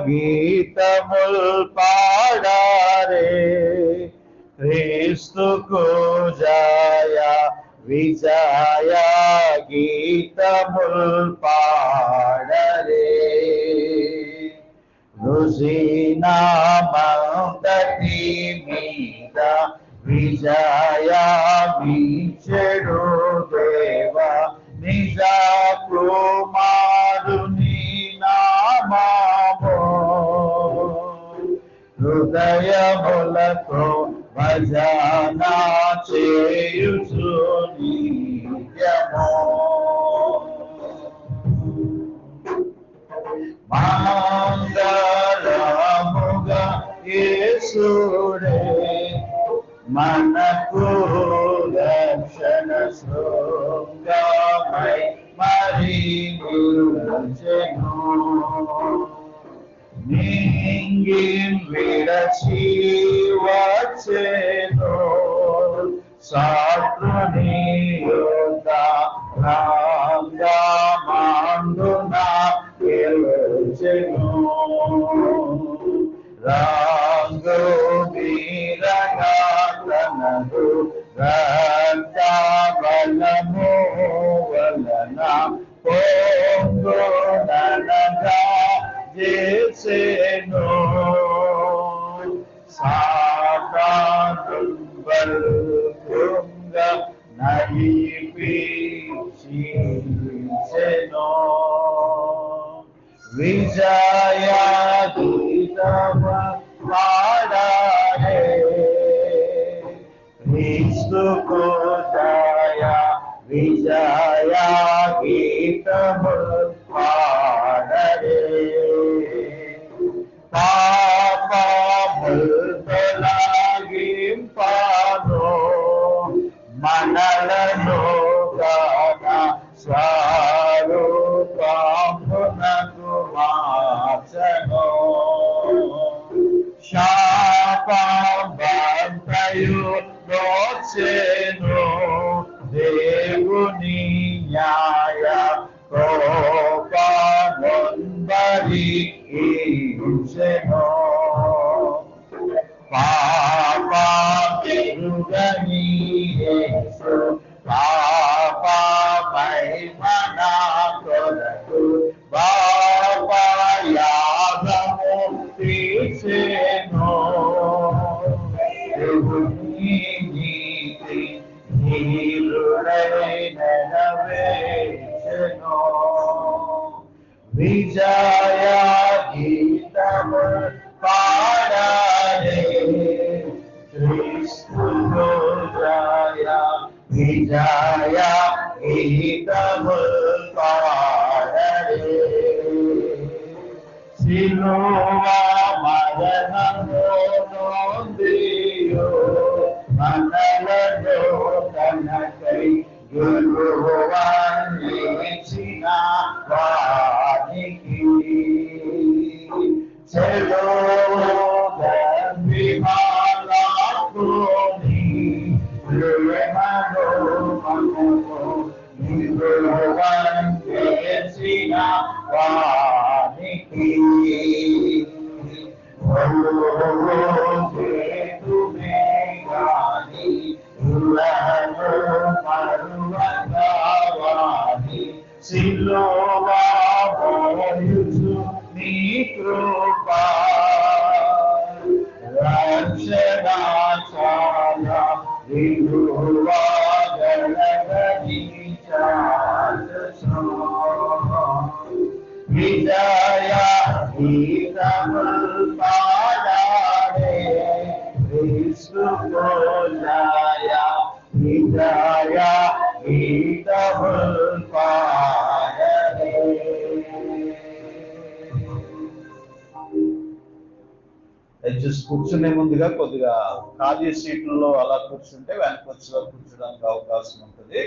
గీతముల్ పాడారే క్రీస్తుకు జయ విజయ గీతముల్ పాడరే రుజినామంతటి మీద విజయమిచ్చెడు దేవా నిజ కుమారుని నామము హృదయములతో భజన చేయుచు నిత్యము మంగళముగా యేసుడే మనకు రక్షణ శృంగమై మరి నిలిచెను నింగిన్ విడచి వచ్చెను శత్రుని యుద్ధ రంగమందున గెలుచెను రంగు వీరగా తనదు రక్త బలము వలన పొంగుననగా చేసెను సాతాను బల్కుంగ నలిపించెను విజయ గీతమ పాడారే క్రీస్తుకు జయ విజయ గీతము పాడరే పాపముల్ తొలగింపను మనలను గాన స్వరూపమునకు మార్చెను శాపమంతయు దోచెను దేవుని న్యాయ కోపముందరి ఈచెను పాపమెరుగని యేసు పాపమై మన కొరకు పాపయాగము తీర్చెను దేవుని నీతి నెరవేర్చెను విజయ గీతము పాడారే క్రీస్తుకు జయ విజయ గీతము పాడరే సిలువ మరణము నొందియు మనలను తనకై గురువన్నిచిన వానికి విమానకుని ప్రేమను మనకు గురువన్నిచిన వానికి సిలువయు నీ కృపా రక్షణ చాల విజయ గీతముల్ పాడారే క్రీస్తుకు జయ విజయ గీతముల్ పాడారే దయచేసి కూర్చునే ముందుగా కొద్దిగా ఖాళీ సీట్లలో అలా కూర్చుంటే వెనక వచ్చి కూర్చోడానికి అవకాశం ఉంటుంది.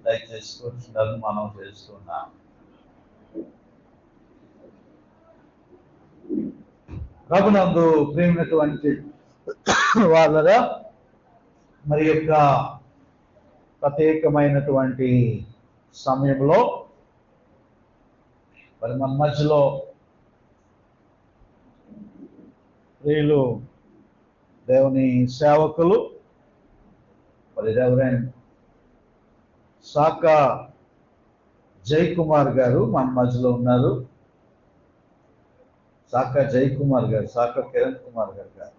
దయచేసి కూర్చుంటారని మనం చేస్తున్నాం. ప్రభునందు ప్రేమైనటువంటి వాళ్ళరా, మరి యొక్క ప్రత్యేకమైనటువంటి సమయంలో మరి మన మధ్యలో ప్రియులు దేవుని సేవకులు మరి రెవరెండ్ సాకా జయకుమార్ గారు మన మధ్యలో ఉన్నారు. సాకా జయకుమార్ గారు, సాకా కిరణ్ కుమార్ గారు.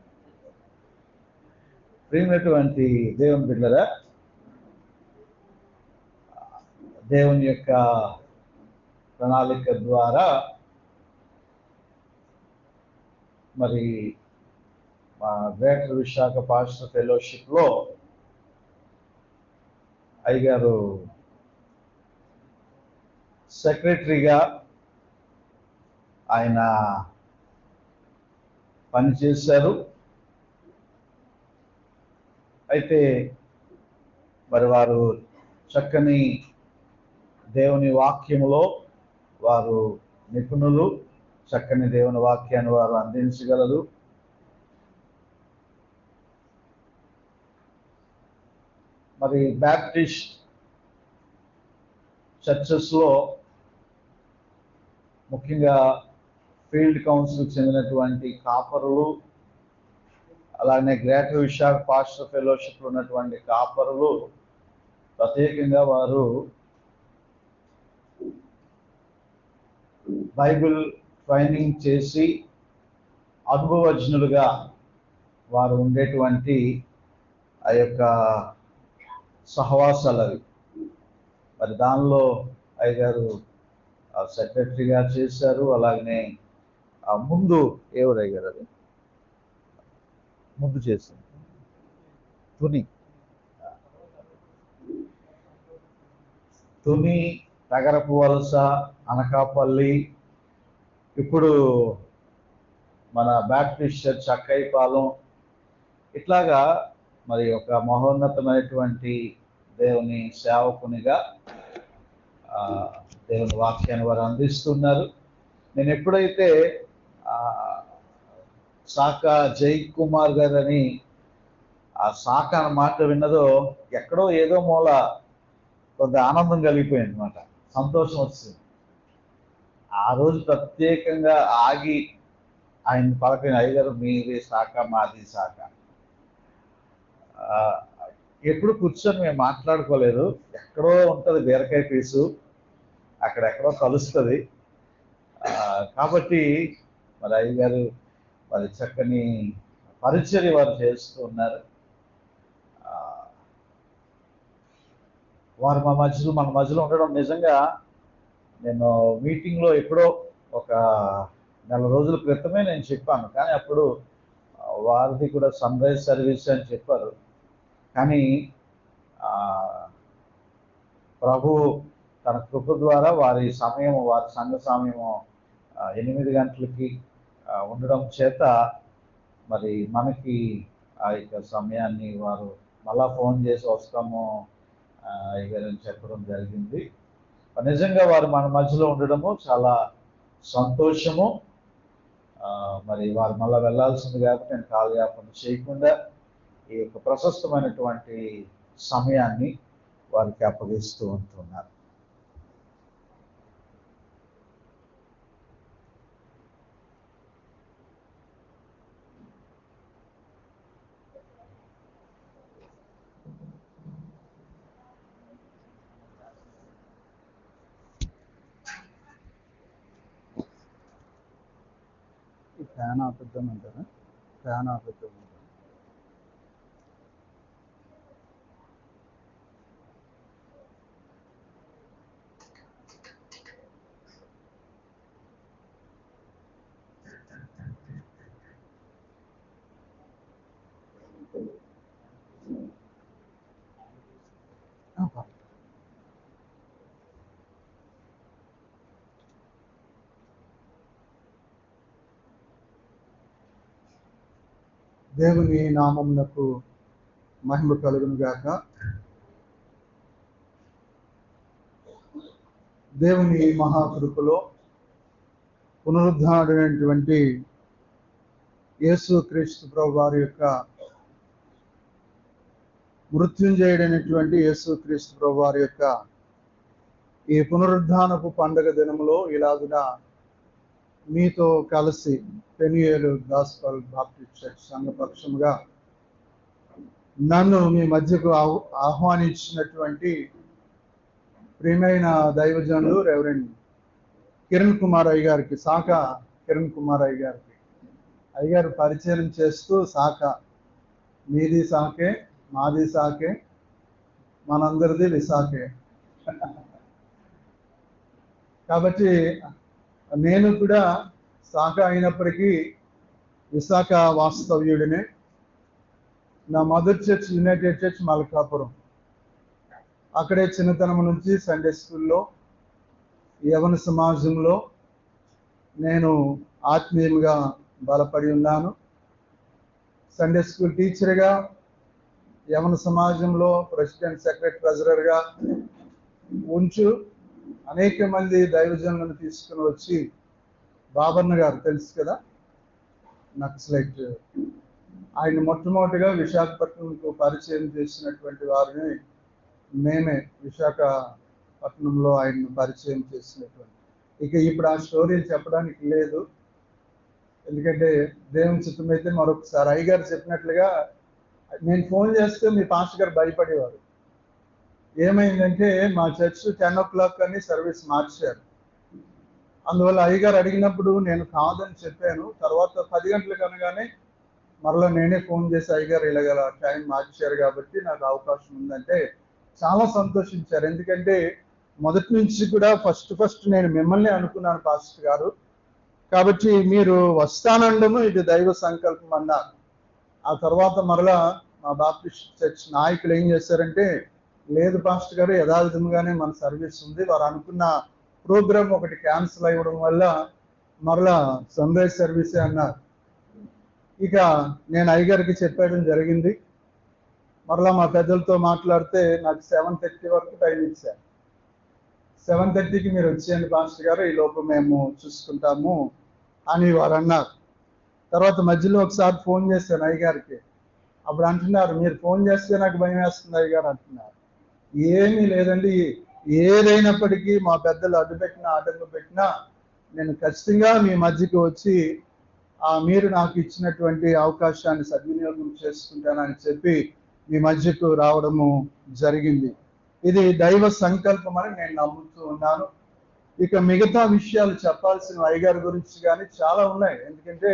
ప్రియమైనటువంటి దేవుని బిడ్డలారా, దేవుని యొక్క ప్రణాళిక ద్వారా మరి మా గ్రేటర్ విశాఖ పాస్టర్ ఫెలోషిప్లో అయ్యగారు సెక్రటరీగా ఆయన పనిచేశారు. అయితే మరి వారు చక్కని దేవుని వాక్యములో వారు నిపుణులు, చక్కని దేవుని వాక్యాన్ని వారు అందించగలరు. మరి బ్యాప్టిస్ట్ చర్చెస్లో ముఖ్యంగా ఫీల్డ్ కౌన్సిల్కి చెందినటువంటి కాపరులు, అలానే గ్రేటర్ విశాఖ పాస్టర్ ఫెలోషిప్లో ఉన్నటువంటి కాపరులు ప్రత్యేకంగా వారు బైబిల్ ట్రైనింగ్ చేసి అనుభవజ్ఞులుగా వారు ఉండేటువంటి ఆ యొక్క సహవాసాలు అవి. మరి దానిలో అయ్యగారు సెక్రటరీగా చేశారు. అలాగనే ముందు ఎవరు అయ్యారు, అది ముందు చేశారు తుని, తగరపు వలస, అనకాపల్లి, ఇప్పుడు మన బ్యాప్టిస్ట్ చర్చ్ అక్కైపాలెం, ఇట్లాగా మరి ఒక మహోన్నతమైనటువంటి దేవుని సేవకునిగా దేవుని వాక్యాన్ని వారు అందిస్తున్నారు. నేను ఎప్పుడైతే సాకా జయకుమార్ గారు అని ఆ సాకా అన్న మాట విన్నదో ఎక్కడో ఏదో మూల కొంత ఆనందం కలిగిపోయింది అనమాట, సంతోషం వచ్చింది. ఆ రోజు ప్రత్యేకంగా ఆగి ఆయన పలకని, అయ్యగారు మీది సాకా, మాది సాకా. ఎప్పుడు కూర్చొని మేము మాట్లాడుకోలేదు, ఎక్కడో ఉంటుంది బీరకాయ పీసు, అక్కడెక్కడో కలుస్తుంది. కాబట్టి మరి అయ్యగారు మరి చక్కని పరిచర్య వారు చేస్తూ ఉన్నారు. వారు మన మధ్యలో ఉండడం నిజంగా, నేను మీటింగ్లో ఎప్పుడో ఒక నెల రోజుల క్రితమే నేను చెప్పాను, కానీ అప్పుడు వారిది కూడా సన్ రైజ్ సర్వీస్ అని చెప్పారు. కానీ ప్రభు తన కృప ద్వారా వారి సమయం, వారి సంఘ సమయము 8 గంటలకి ఉండడం చేత మరి మనకి ఆ యొక్క సమయాన్ని వారు మళ్ళా ఫోన్ చేసి వస్తాము అయ్యారని చెప్పడం జరిగింది. నిజంగా వారు మన మధ్యలో ఉండడము చాలా సంతోషము. మరి వారు మళ్ళీ వెళ్ళాల్సింది కాబట్టి నేను కాలయాపన చేయకుండా ఈ యొక్క ప్రశస్తమైనటువంటి సమయాన్ని వారికి అప్పగిస్తూ ఉంటున్నారు. ఫ్యాన్ ఆపిద్దామంటారా? ఫ్యాన్ ఆపిద్దామంటారా? దేవుని నామమునకు మహిమ కలుగును గాక. దేవుని మహాకృపలో పునరుద్ధారుడైనటువంటి యేసుక్రీస్తు ప్రభు వారి యొక్క మృత్యుంజయుడైనటువంటి యేసుక్రీస్తు ప్రభు వారి యొక్క ఈ పునరుద్ధానపు పండుగ దినములో ఇలాగున మీతో కలిసి పెనియేలు గాస్పల్ బాప్టిస్ట్ చర్చ్ సంఘపక్షముగా నన్ను మీ మధ్యకు ఆహ్వానించినటువంటి ప్రియమైన దైవజనులు రెవరెండ్ కిరణ్ కుమార్ అయ్య గారికి, శాఖ కిరణ్ కుమార్ అయ్య గారికి, అయ్యగారు పరిచయం చేస్తూ శాఖ మీది శాఖే, మాది శాఖే, మనందరిది విశాఖే. కాబట్టి నేను కూడా శాఖ అయినప్పటికీ విశాఖ వాస్తవ్యుడినే. నా mother church United church Malkapuram. అక్కడే చిన్నతనం నుంచి సండే స్కూల్లో, యవన సమాజంలో నేను ఆత్మీయంగా బలపడి ఉన్నాను. సండే స్కూల్ టీచర్గా, యవన సమాజంలో ప్రెసిడెంట్, సెక్రటరీ, ట్రెజరర్గా ఉంచు అనేక మంది దైవజనులను తీసుకుని వచ్చి, బాబన్న గారు తెలుసు కదా, నక్సలైట్, ఆయన మొట్టమొదటిగా విశాఖపట్నంకు పరిచయం చేసినటువంటి వారిని మేమే విశాఖపట్నంలో ఆయన్ని పరిచయం చేసినటువంటి. ఇక ఇప్పుడు ఆ స్టోరీ చెప్పడానికి లేదు, ఎందుకంటే దేవుని చిత్తమైతే మరొకసారి అయ్యగారు చెప్పినట్లుగా నేను ఫోన్ చేస్తే మీ పాస్టర్ గారు భయపడేవారు. ఏమైందంటే మా చర్చ్ 10 o'clock అని సర్వీస్ మార్చారు. అందువల్ల అయ్యగారు అడిగినప్పుడు నేను కాదని చెప్పాను. తర్వాత 10 గంటలకు అనగానే మరలా నేనే ఫోన్ చేసి, అయ్యగారు ఇలాగ టైం మార్చారు కాబట్టి నాకు అవకాశం ఉందంటే చాలా సంతోషించారు. ఎందుకంటే మొదటి నుంచి కూడా ఫస్ట్ నేను మిమ్మల్ని అనుకున్నాను పాస్టర్ గారు, కాబట్టి మీరు వస్తానండము, ఇది దైవ సంకల్పం అన్నారు. ఆ తర్వాత మరలా మా బాప్టిస్ట్ చర్చ్ నాయకులు ఏం చేశారంటే, లేదు పాస్టర్ గారు, యథావిధంగానే మన సర్వీస్ ఉంది, వారు అనుకున్న ప్రోగ్రామ్ ఒకటి క్యాన్సిల్ అవ్వడం వల్ల మరలా సన్ రైజ్ సర్వీసే అన్నారు. ఇక నేను అయ్యగారికి చెప్పడం జరిగింది. మరలా మా పెద్దలతో మాట్లాడితే నాకు 7:30 వరకు టైం ఇచ్చారు. 7:30కి మీరు వచ్చేయండి పాస్టర్ గారు, ఈ లోపు మేము చూసుకుంటాము అని వారు అన్నారు. తర్వాత మధ్యలో ఒకసారి ఫోన్ చేశాను అయ్యగారికి. అప్పుడు అంటున్నారు, మీరు ఫోన్ చేస్తే నాకు భయం వేస్తుంది అయ్యగారు అంటున్నారు. ఏమీ లేదండి, ఏదైనప్పటికీ మా పెద్దలు అడ్డు పెట్టినా ఆటంకం పెట్టినా నేను ఖచ్చితంగా మీ మధ్యకి వచ్చి మీరు నాకు ఇచ్చినటువంటి అవకాశాన్ని సద్వినియోగం చేసుకుంటానని చెప్పి మీ మధ్యకు రావడము జరిగింది. ఇది దైవ సంకల్పం అని నేను నమ్ముతూ ఉన్నాను. ఇక మిగతా విషయాలు చెప్పాల్సిన అయ్యగారి గురించి కానీ చాలా ఉన్నాయి. ఎందుకంటే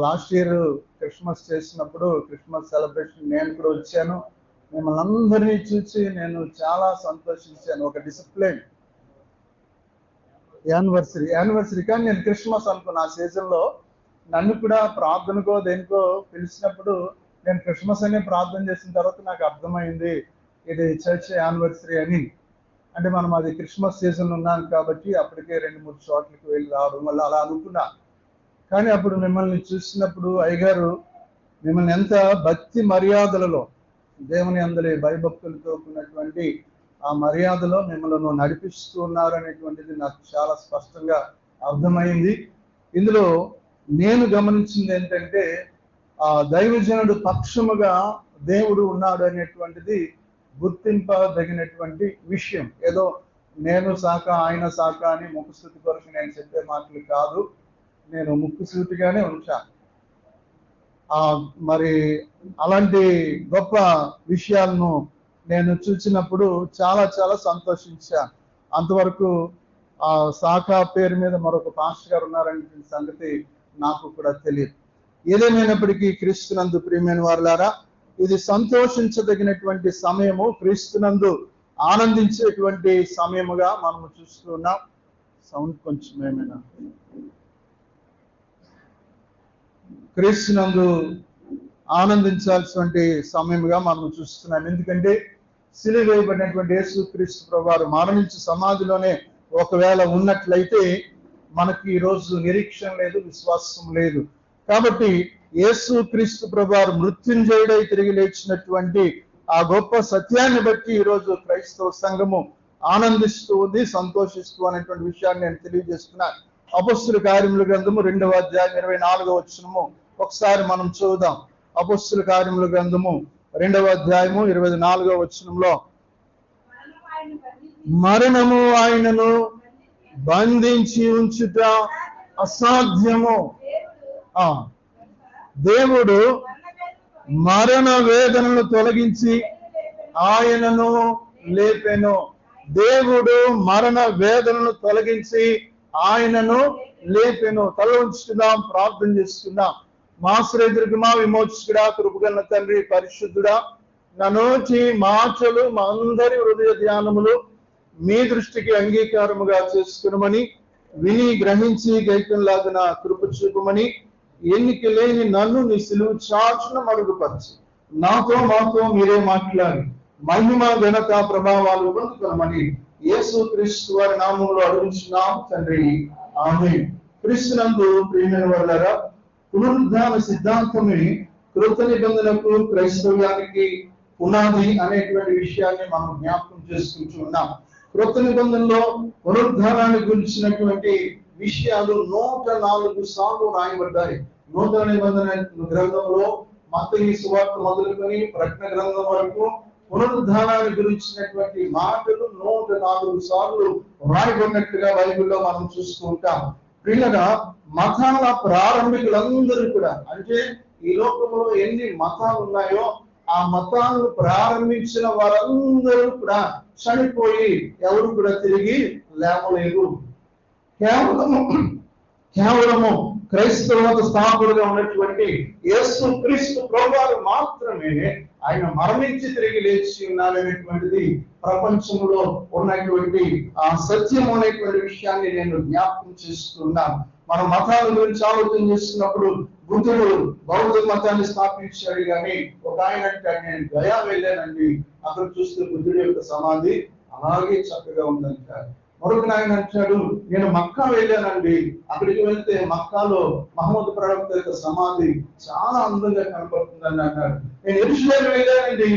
లాస్ట్ ఇయర్ క్రిస్మస్ చేసినప్పుడు, క్రిస్మస్ సెలబ్రేషన్ నేను కూడా వచ్చాను. మిమ్మల్ని అందరినీ చూసి నేను చాలా సంతోషించాను. ఒక డిసిప్లిన్ యానివర్సరీ కానీ నేను క్రిస్మస్ అనుకున్న ఆ సీజన్లో నన్ను కూడా ప్రార్థనకో దేనికో పిలిచినప్పుడు నేను క్రిస్మస్ అనే ప్రార్థన చేసిన తర్వాత నాకు అర్థమైంది ఇది చర్చ్ యానివర్సరీ అని. అంటే మనం అది క్రిస్మస్ సీజన్ ఉన్నాం కాబట్టి అప్పటికే 2-3 చోట్లకి వెళ్ళి రావడం వల్ల అలా అనుకున్నా. కానీ అప్పుడు మిమ్మల్ని చూసినప్పుడు అయ్యగారు మిమ్మల్ని ఎంత భక్తి మర్యాదలలో, దేవుని అందరి భయభక్తులతో ఉన్నటువంటి ఆ మర్యాదలో మిమ్మల్ని నడిపిస్తూ ఉన్నారు అనేటువంటిది నాకు చాలా స్పష్టంగా అర్థమైంది. ఇందులో నేను గమనించింది ఏంటంటే దైవజనుడు పక్షముగా దేవుడు ఉన్నాడు అనేటువంటిది గుర్తింపదగినటువంటి విషయం. ఏదో నేను శాఖ ఆయన శాఖ అని ముక్కుసూటి కొరకు నేను చెప్పే మాటలు కాదు, నేను ముక్కుసూటిగానే ఉంచాను. మరి అలాంటి గొప్ప విషయాలను నేను చూసినప్పుడు చాలా చాలా సంతోషించాను. అంతవరకు శాఖ పేరు మీద మరొక పాస్టర్ గారు ఉన్నారనే సంగతి నాకు కూడా తెలియదు. ఏదేమైనప్పటికీ క్రీస్తునందు ప్రియమైన వారులారా, ఇది సంతోషించదగినటువంటి సమయము, క్రీస్తునందు ఆనందించేటువంటి సమయముగా మనము చూస్తూ ఉన్నాం. సౌండ్ కొంచెం ఏమైనా, క్రీస్తునందు ఆనందించాల్సినటువంటి సమయముగా మనం చూస్తున్నాం. ఎందుకంటే సిలువ వేయబడినటువంటి యేసు క్రీస్తు ప్రభువారు మరణించి సమాధిలోనే ఒకవేళ ఉన్నట్లయితే మనకి ఈరోజు నిరీక్షణ లేదు, విశ్వాసం లేదు. కాబట్టి యేసు క్రీస్తు ప్రభువారు మృత్యుంజయుడై తిరిగి లేచినటువంటి ఆ గొప్ప సత్యాన్ని బట్టి ఈరోజు క్రైస్తవ సంఘము ఆనందిస్తూ ఉంది, సంతోషిస్తూ అనేటువంటి విషయాన్ని నేను తెలియజేస్తున్నాను. అపొస్తలుల కార్యముల గ్రంథము 2వ అధ్యాయం 24వ వచనము ఒకసారి మనం చూద్దాం. అపొస్తలుల కార్యముల గ్రంథము 2వ అధ్యాయము 24వ వచనంలో, మరణము ఆయనను బంధించి ఉంచుట అసాధ్యము. దేవుడు మరణ వేదనను తొలగించి ఆయనను లేపెను. దేవుడు మరణ వేదనను తొలగించి ఆయనను లేపెను. తల ఉంచుకుందాం, ప్రార్థన చేసుకుందాం. మా శ్రేతుడికి మా విమోచకుడా, కృపగల తండ్రి, పరిశుద్ధుడా, నా నోటి మాటలు మా అందరి హృదయ ధ్యానములు మీ దృష్టికి అంగీకారముగా చేసుకునమని, విని గ్రహించి గైకంలాగా నా కృప చూపమని, ఎన్నిక లేని నన్ను నీ సిలువ చాచున మరుగుపరిచి నాతో మాతో మీరే మాట్లాడి మహిమ ఘనత ప్రభావాలు పొందుకోమని యేసు క్రీస్తు వారి నామంలో అడుగుచున్నాం తండ్రి, ఆమేన్. క్రీస్తునందు ప్రియమైన వారులారా, పునరుద్ధాన సిద్ధాంతమే కృత నిబంధనకు క్రైస్తవ్యానికి పునాది అనేటువంటి విషయాన్ని మనం జ్ఞాపకం చేసుకుంటూ ఉన్నాం. కృత నిబంధనలో పునరుద్ధానాన్ని గురించినటువంటి విషయాలు 104 సార్లు రాయబడ్డాయి. నూతన నిబంధన గ్రంథంలో మత్తయి సువార్త మొదలుకొని ప్రకటన గ్రంథం వరకు పునరుద్ధానాన్ని గురించినటువంటి మాటలు 104 సార్లు రాయబడినట్లుగా బైబిల్లో మనం చూస్తూ ఉంటాం. ప్రియులగా, మతాల ప్రారంభికులందరూ కూడా, అంటే ఈ లోకంలో ఎన్ని మతాలు ఉన్నాయో ఆ మతాలను ప్రారంభించిన వారందరూ కూడా చనిపోయి ఎవరు కూడా తిరిగి లేవలేదు. కేవలము క్రైస్తవ స్థాపకులుగా ఉన్నటువంటి యేసు క్రీస్తు ప్రభువారు మాత్రమే ఆయన మరణించి తిరిగి లేచి ఉన్నారనేటువంటిది ప్రపంచంలో ఉన్నటువంటి ఆ సత్యం అనేటువంటి విషయాన్ని నేను జ్ఞాపకం చేస్తున్నాను. మన మతాల గురించి ఆలోచన చేస్తున్నప్పుడు బుద్ధుడు బౌద్ధ మతాన్ని స్థాపించాడు, కానీ ఒక ఆయన అంటే నేను గయా వెళ్ళానండి, అక్కడ చూస్తే బుద్ధుడి యొక్క సమాధి అలాగే చక్కగా ఉందంటారు. మరొక ఆయన అంటాడు, నేను మక్కా వెళ్ళానండి, అక్కడికి వెళ్తే మక్కాలో మహమ్మద్ ప్రవక్త యొక్క సమాధి చాలా అందంగా కనపడుతుందని అన్నాడు. నేను యెరూషలేము వెళ్ళానండి,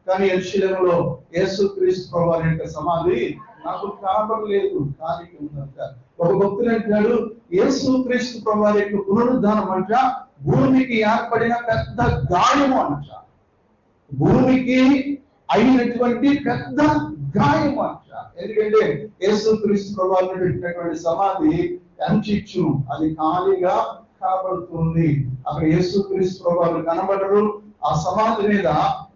కానీ యెరూషలేములో యేసు క్రీస్తు ప్రభువారి యొక్క సమాధి నాకు కనపడలేదు, కానీ ఉందంటారు. ఒక భక్తులు అంటాడు, యేసు క్రీస్తు ప్రభువారి యొక్క పునరుద్ధానం అంట భూమికి ఏర్పడిన పెద్ద గాయము అంట, భూమికి అయినటువంటి పెద్ద గాయం అంట. ఎందుకంటే యేసు క్రీస్తు ప్రభువారు పెట్టినటువంటి సమాధి అంచిచ్చు, అది ఖాళీగా కనబడుతుంది. అక్కడ యేసు క్రీస్తు ప్రభువారు కనబడరు. ఆ సమాధి మీద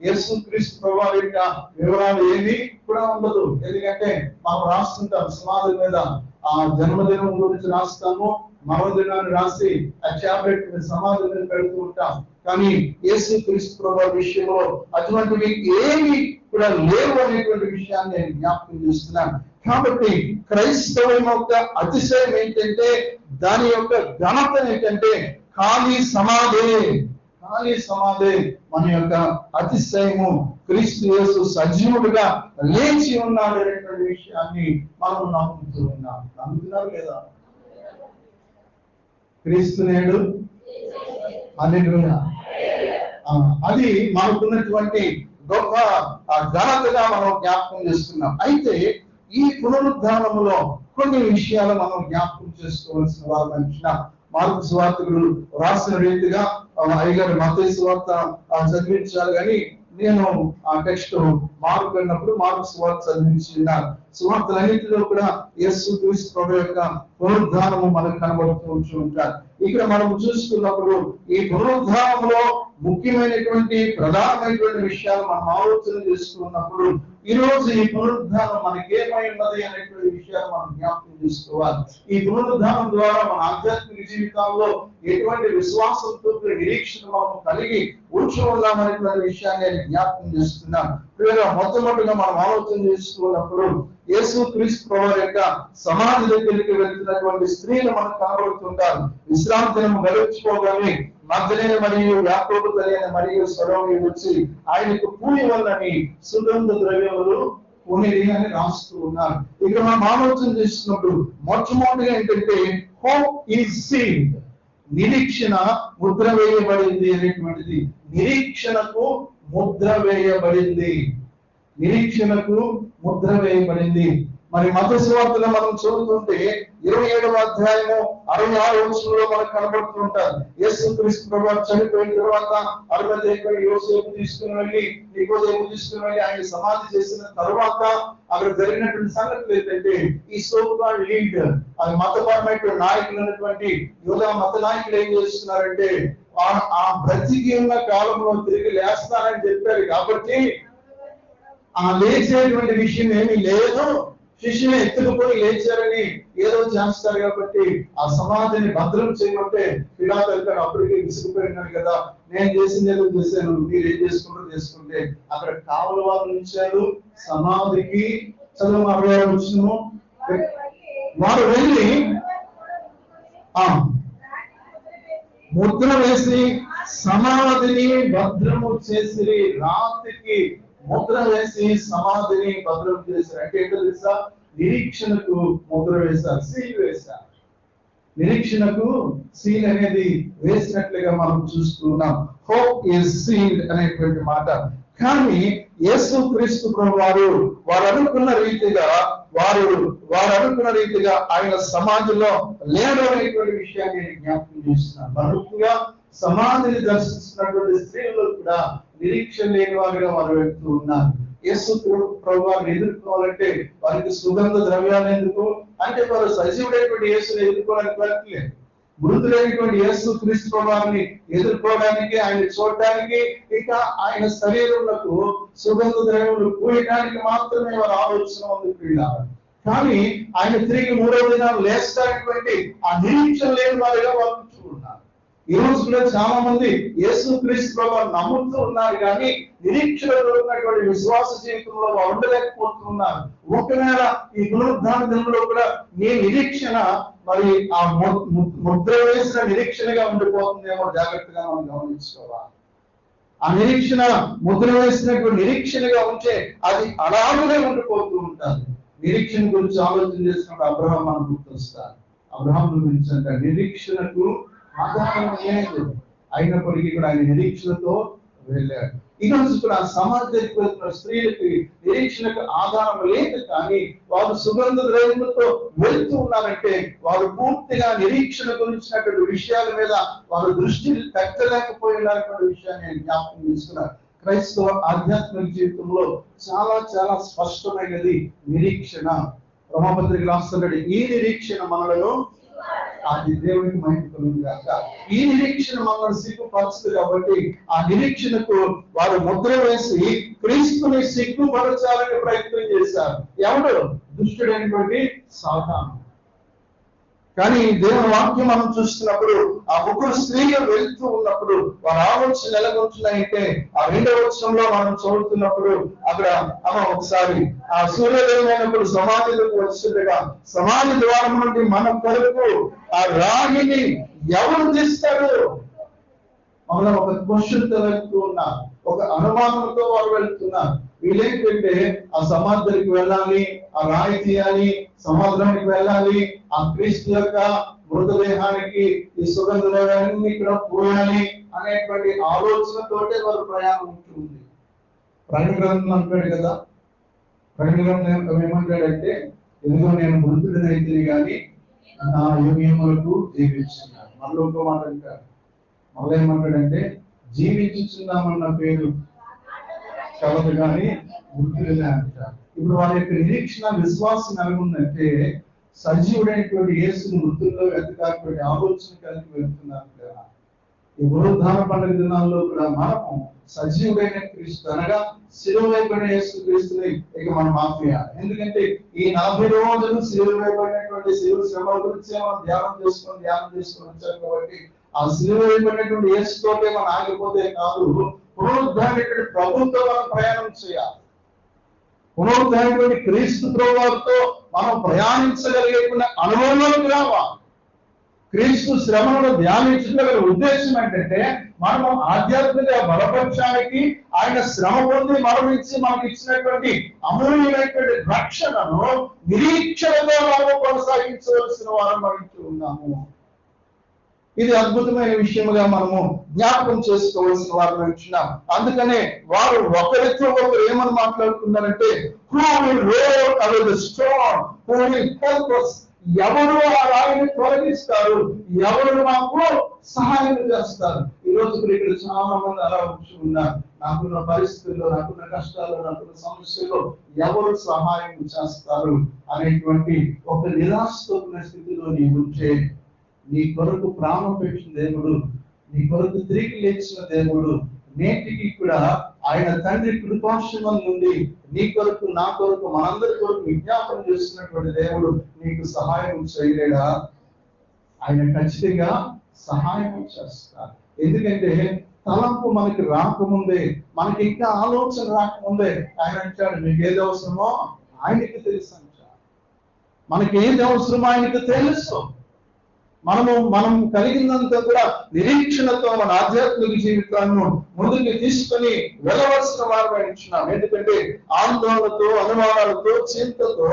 యేసు క్రీస్తు ప్రభువారి యొక్క వివరాలు ఏమి కూడా ఉండదు. ఎందుకంటే మనం రాస్తుంటాం సమాధి మీద ఆ జన్మదినం గురించి రాస్తాము, మరో దినాన్ని రాసి ఆ ట్యాబ్లెట్ సమాధి మీద పెడుతూ ఉంటాం. కానీ యేసు క్రీస్తు ప్రభువారి విషయంలో అటువంటివి ఏమి కూడా లేవు అనేటువంటి విషయాన్ని నేను జ్ఞాపకం చేస్తున్నాను. కాబట్టి క్రైస్తవం యొక్క అతిశయం ఏంటంటే, దాని యొక్క ఘనత ఏంటంటే ఖాళీ సమాధి, ఖాళీ సమాధి మన యొక్క అతిశయము. క్రీస్తు యేసు సజీవుడుగా లేచి ఉన్నాడు అనేటువంటి విషయాన్ని మనం నమ్ముతూ ఉన్నాం. నమ్ముతున్నారు లేదా? క్రీస్తు నేడు హల్లెలూయా. అది మనకున్నటువంటి గొప్ప ఘనతగా మనం జ్ఞాపకం చేస్తున్నాం. అయితే ఈ పునరుద్ధానములో కొన్ని విషయాలు మనం జ్ఞాపకం చేసుకోవాల్సిన వారు అంటున్నా. మార్కు సువార్తికుడు రాసిన రీతిగా అయ్యగారు మత్తయి సువార్త చదివించాలి, కానీ నేను ఆ టెక్స్ట్ మార్కు అన్నప్పుడు మార్కు సువార్త చదివించినాను. సువార్తలన్నింటిలో కూడా యేసు క్రీస్తు ప్రభు యొక్క పునరుద్ధానము మనకు కనబడుతూ ఉంటారు. ఇక్కడ మనం చూస్తున్నప్పుడు ఈ పునరుద్ధానంలో ముఖ్యమైనటువంటి ప్రధానమైనటువంటి విషయాలు మనం ఆలోచన చేసుకున్నప్పుడు ఈ రోజు ఈ పునరుద్ధానం మనకేమై ఉన్నది అనేటువంటి విషయాలు మనం జ్ఞాపకం చేసుకోవాలి. ఈ పునరుద్ధానం ద్వారా మన ఆధ్యాత్మిక జీవితాల్లో ఎటువంటి విశ్వాసంతో నిరీక్షణ మనం కలిగి ఉంచి ఉన్నామనేటువంటి విషయాన్ని నేను జ్ఞాపకం చేస్తున్నాను. మొట్టమొదటిగా మనం ఆలోచన చేసుకున్నప్పుడు యేసు క్రీస్తు ప్రభువారి యొక్క సమాధి దగ్గరికి వెళ్తున్నటువంటి స్త్రీలు మనకు కనబడుతుంటారు. విశ్రాంతి దినం గడిచిపోగానే మగ్దలేనే మరియు యాకోబు తల్లి మరియు సలోమి వచ్చి ఆయనకు పూయవల్లని సుగంధ ద్రవ్యములు కొనిది అని రాస్తూ ఉన్నారు. ఇక్కడ మనం ఆలోచన చేస్తున్నప్పుడు మొట్టమొదటిగా ఏంటంటే హోప్ ఈజ్ సీల్డ్, నిరీక్షణ ముద్ర వేయబడింది అనేటువంటిది. నిరీక్షణకు ముద్ర వేయబడింది, నిరీక్షణకు ముద్ర వేయబడింది. మరి మత్తయి సువార్తలో మనం చదువుతుంటే 27వ అధ్యాయము 66వ వచనంలో మనకు కనబడుతూ ఉంటారు. యేసుక్రీస్తు ప్రభువు చనిపోయిన తర్వాత అరిమతయి యోసేపు తీసుకుని వెళ్ళి నికోదేము తీసుకుని వెళ్ళి ఆయన సమాధి చేసిన తర్వాత అక్కడ జరిగినటువంటి సంగతులు ఏంటంటే, ఈ సోకాల్డ్ లీడర్, అది మతపరమైనటువంటి నాయకులు ఉన్నటువంటి యూదా మత నాయకులు ఏం చేస్తున్నారంటే, ఆ బ్రతికి ఉన్న కాలంలో తిరిగి లేస్తానని చెప్పారు కాబట్టి ఆ లేచేటువంటి విషయం ఏమీ లేదు, శిష్యుని ఎత్తుకుపోయి లేచారని ఏదో చేస్తారు కాబట్టి ఆ సమాధిని భద్రం చేయమంటే పిలాతు అంటాడు, అప్పటికే విసిగిపోయినాడు కదా, నేను చేసింది ఏదో చేశాను, మీరు ఏం చేసుకుంటారో చేసుకుంటే అక్కడ కావలి వారు ఉంచారు సమాధికి. చదువు 66వ వచనము, వారు వెళ్ళి ముద్ర వేసి సమాధిని భద్రము చేసి, రాత్రికి ముద్ర వేసి సమాధిని భద్రం చేశారు. అంటే ఏంటో తెలుసా, నిరీక్షణకు ముద్ర వేశారు, సీల్ వేశారు. నిరీక్షణకు సీల్ అనేది వేసినట్లుగా మనం చూస్తున్నాం. హోప్ ఈజ్ సీల్డ్ అనేటువంటి మాట. కానీ యేసుక్రీస్తు ప్రభువారు వారు అనుకున్న రీతిగా ఆయన సమాధిలో లేడు అనేటువంటి విషయాన్ని జ్ఞాపకం చేస్తున్నాను. మరొకగా సమాధిని దర్శిస్తున్నటువంటి స్త్రీలు కూడా నిరీక్షణ లేని వారిగా వారు వెళ్తూ ఉన్నారు. యేసు ప్రభువారిని ఎదుర్కోవాలంటే వారికి సుగంధ ద్రవ్యాలు ఎందుకు అంటే, వారు సజీవుడైనటువంటి యేసుని ఎదుర్కోవడానికి వెళ్ళట్లేదు. మృతులైనటువంటి యేసు క్రీస్తు ప్రభువారిని ఎదుర్కోవడానికి, ఆయన చూడటానికి, ఇక ఆయన శరీరంలో సుగంధ ద్రవ్యములు పూయడానికి మాత్రమే వారి ఆలోచన ఉంది పిల్లలు. కానీ ఆయన తిరిగి 3వ దినాలు లేస్తానటువంటి ఆ నిరీక్షణ లేని వారిగా వారు ఉన్నారు. ఈ రోజు కూడా చాలా మంది యేసు క్రీస్తు ప్రభువుని నమ్ముతూ ఉన్నారు, కానీ నిరీక్షణలో ఉన్నటువంటి విశ్వాస జీవితంలో వారు ఉండలేకపోతున్నారు. ఒకవేళ ఈ పునరుద్ధాన దినంలో కూడా నీ నిరీక్షణ మరి ఆ ముద్ర వేసిన నిరీక్షణగా ఉండిపోతుందేమో జాగ్రత్తగా మనం గమనించుకోవాలి. ఆ నిరీక్షణ ముద్ర వేసినటువంటి నిరీక్షణగా ఉంటే అది అలాగే ఉండిపోతూ ఉంటారు. నిరీక్షణ గురించి ఆలోచన చేసినప్పుడు అబ్రహాం మనం గుర్తొస్తారు. అబ్రహాం గురించి అంటే నిరీక్షణకు ఆధారం లేదు, అయినప్పటికీ కూడా ఆయన నిరీక్షణతో వెళ్ళాడు. ఈ రోజు కూడా సమాజ దగ్గరికి వెళ్తున్న స్త్రీలకి నిరీక్షణకు ఆధారం లేదు, కానీ వారు సుగంధ ద్రవ్యములతో వెళ్తూ ఉన్నారంటే వారు పూర్తిగా నిరీక్షణ గురించినటువంటి విషయాల మీద వారు దృష్టి పెట్టలేకపోయినటువంటి విషయాన్ని నేను జ్ఞాపకం చేసుకున్నాను. క్రైస్తవ ఆధ్యాత్మిక జీవితంలో చాలా చాలా స్పష్టమైనది నిరీక్షణ. రోమాపత్రిక రాస్తున్నాడు, ఈ నిరీక్షణ మనలో అది దేవునికి మహిమ కలుగును గాక. ఈ నిరీక్షణ మనల్ని సిగ్గుపరచదు కాబట్టి ఆ నిరీక్షణకు వారు ముద్ర వేసి క్రీస్తుని సిగ్గుపరచాలని ప్రయత్నం చేశారు. ఎవడు? దుష్టుడైనటువంటి సాతాను. కానీ దేవుని వాక్యం మనం చూస్తున్నప్పుడు ఆ ముగ్గురు స్త్రీలు వెళ్తూ ఉన్నప్పుడు వారి ఆలోచన ఎలాగొచ్చున్నాయంటే, ఆ 2వ వచనంలో మనం చదువుతున్నప్పుడు అక్కడ ఒకసారి ఆ సూర్యోదయమైనప్పుడు సమాధిలోకి వచ్చిండగా సమాధి ద్వారం నుండి మన కొరకు ఆ రాగిని ఎవరు తీస్తారు? మనం ఒక క్వశ్చన్తో వెళ్తూ ఉన్నారు, ఒక అనుమానంతో వారు వెళ్తున్నారు. వీళ్ళేంటంటే ఆ సమాధికి వెళ్ళాలి, ఆ రాయి తీయాలి, సముద్రానికి వెళ్ళాలి, ఆ క్రీస్తు యొక్క మృతదేహానికి ఈ సుగంధ ద్రవ్యాన్ని ఇక్కడ పోయాలి అనేటువంటి ఆలోచనతోటే వారు ప్రయాణం ఉంటుంది. ప్రకటన గ్రంథం అంటాడు కదా, ప్రకటన గ్రంథం ఏమంటాడంటే, ఎందుకో నేను మృతుడినైతే కానీ నా యోగ్యములకు జీవించున్నాను. మళ్ళీ ఇంకో మాట అంటారు, మళ్ళీ ఏమంటాడంటే జీవించుచున్నామన్న పేరు కలదు కానీ మృతులనే అంటారు. ఇప్పుడు వారి యొక్క నిరీక్షణ విశ్వాసం ఎలాగుందంటే, సజీవుడైనటువంటి యేసుని మృతుల్లో వెతకాలటువంటి ఆలోచన కలిగి వెళ్తున్నారు కదా. ఈ పునరుద్ధాన పండుగ దినాల్లో కూడా మనము సజీవుడైన క్రీస్తు అనగా శిలువ వేయబడిన యేసు క్రీస్తుని ఇక మనం ఆపేయాలి. ఎందుకంటే ఈ 40 రోజులు శిలువ వేయబడినటువంటి శిలువ శ్రమల గురించి మనం ధ్యానం చేసుకొని వచ్చాం కాబట్టి ఆ శిలువ వేయబడినటువంటి యేసుతోటే మనం ఆగిపోతే కాదు, పునరుద్ధానటువంటి ప్రభుత్వం మనం ప్రయాణం చేయాలి. పునరుద్ధానటువంటి క్రీస్తు ప్రభువుతో మనం ప్రయాణించగలిగేటువంటి అనుభవంలోకి రావాలి. క్రీస్తు శ్రమలను ధ్యానించగల ఉద్దేశం ఏంటంటే, మనము ఆధ్యాత్మిక బలపక్షానికి ఆయన శ్రమ పొంది మరణించి మనకు ఇచ్చినటువంటి అమూల్యమైనటువంటి రక్షణను నిరీక్షణగా మనము కొనసాగించవలసిన వారం మరణించి ఉన్నాము. ఇది అద్భుతమైన విషయముగా మనము జ్ఞాపకం చేసుకోవాల్సిన వారు ఉంటున్నాం. అందుకనే వారు ఒకరితో ఒకరు ఏమని మాట్లాడుతున్నారంటే, who will roll away the stone, who will help us? ఎవరు ఆ రాయిని తొలగిస్తారు, ఎవరు మాకు సహాయం చేస్తారు? ఈ రోజు ఇక్కడ చాలా మంది అలా వచ్చి ఉన్నారు. నాకున్న పరిస్థితుల్లో, నాకున్న కష్టాల్లో, నాకున్న సమస్యల్లో ఎవరు సహాయం చేస్తారు అనేటువంటి ఒక నిరాశతో ఉన్న స్థితిలో నీ ఉంటే, నీ కొరకు ప్రాణం పెట్టిన దేవుడు, నీ కొరకు తిరిగి లేచిన దేవుడు నేటికి కూడా ఆయన తండ్రి కృపాక్షమం నుండి నీ కొరకు, నా కొరకు, మనందరి కొరకు విజ్ఞాపన చేస్తున్నటువంటి దేవుడు నీకు సహాయం చేయలేడా? ఆయన ఖచ్చితంగా సహాయం చేస్తారు. ఎందుకంటే తలంపు మనకి రాకముందే, మనకి ఇంకా ఆలోచన రాకముందే ఆయన అంటాడు, మీకు ఏది అవసరమో ఆయనకి తెలుసు అంటాడు. మనకి ఏది అవసరమో ఆయనకి తెలుసు. మనం కలిగినంత కూడా నిరీక్షణతో మన ఆధ్యాత్మిక జీవితాన్ని ముందుకు తీసుకొని వెళ్ళవలసిన వారు ఇచ్చినాం. ఎందుకంటే ఆందోళనతో, అనుమానాలతో, చింతతో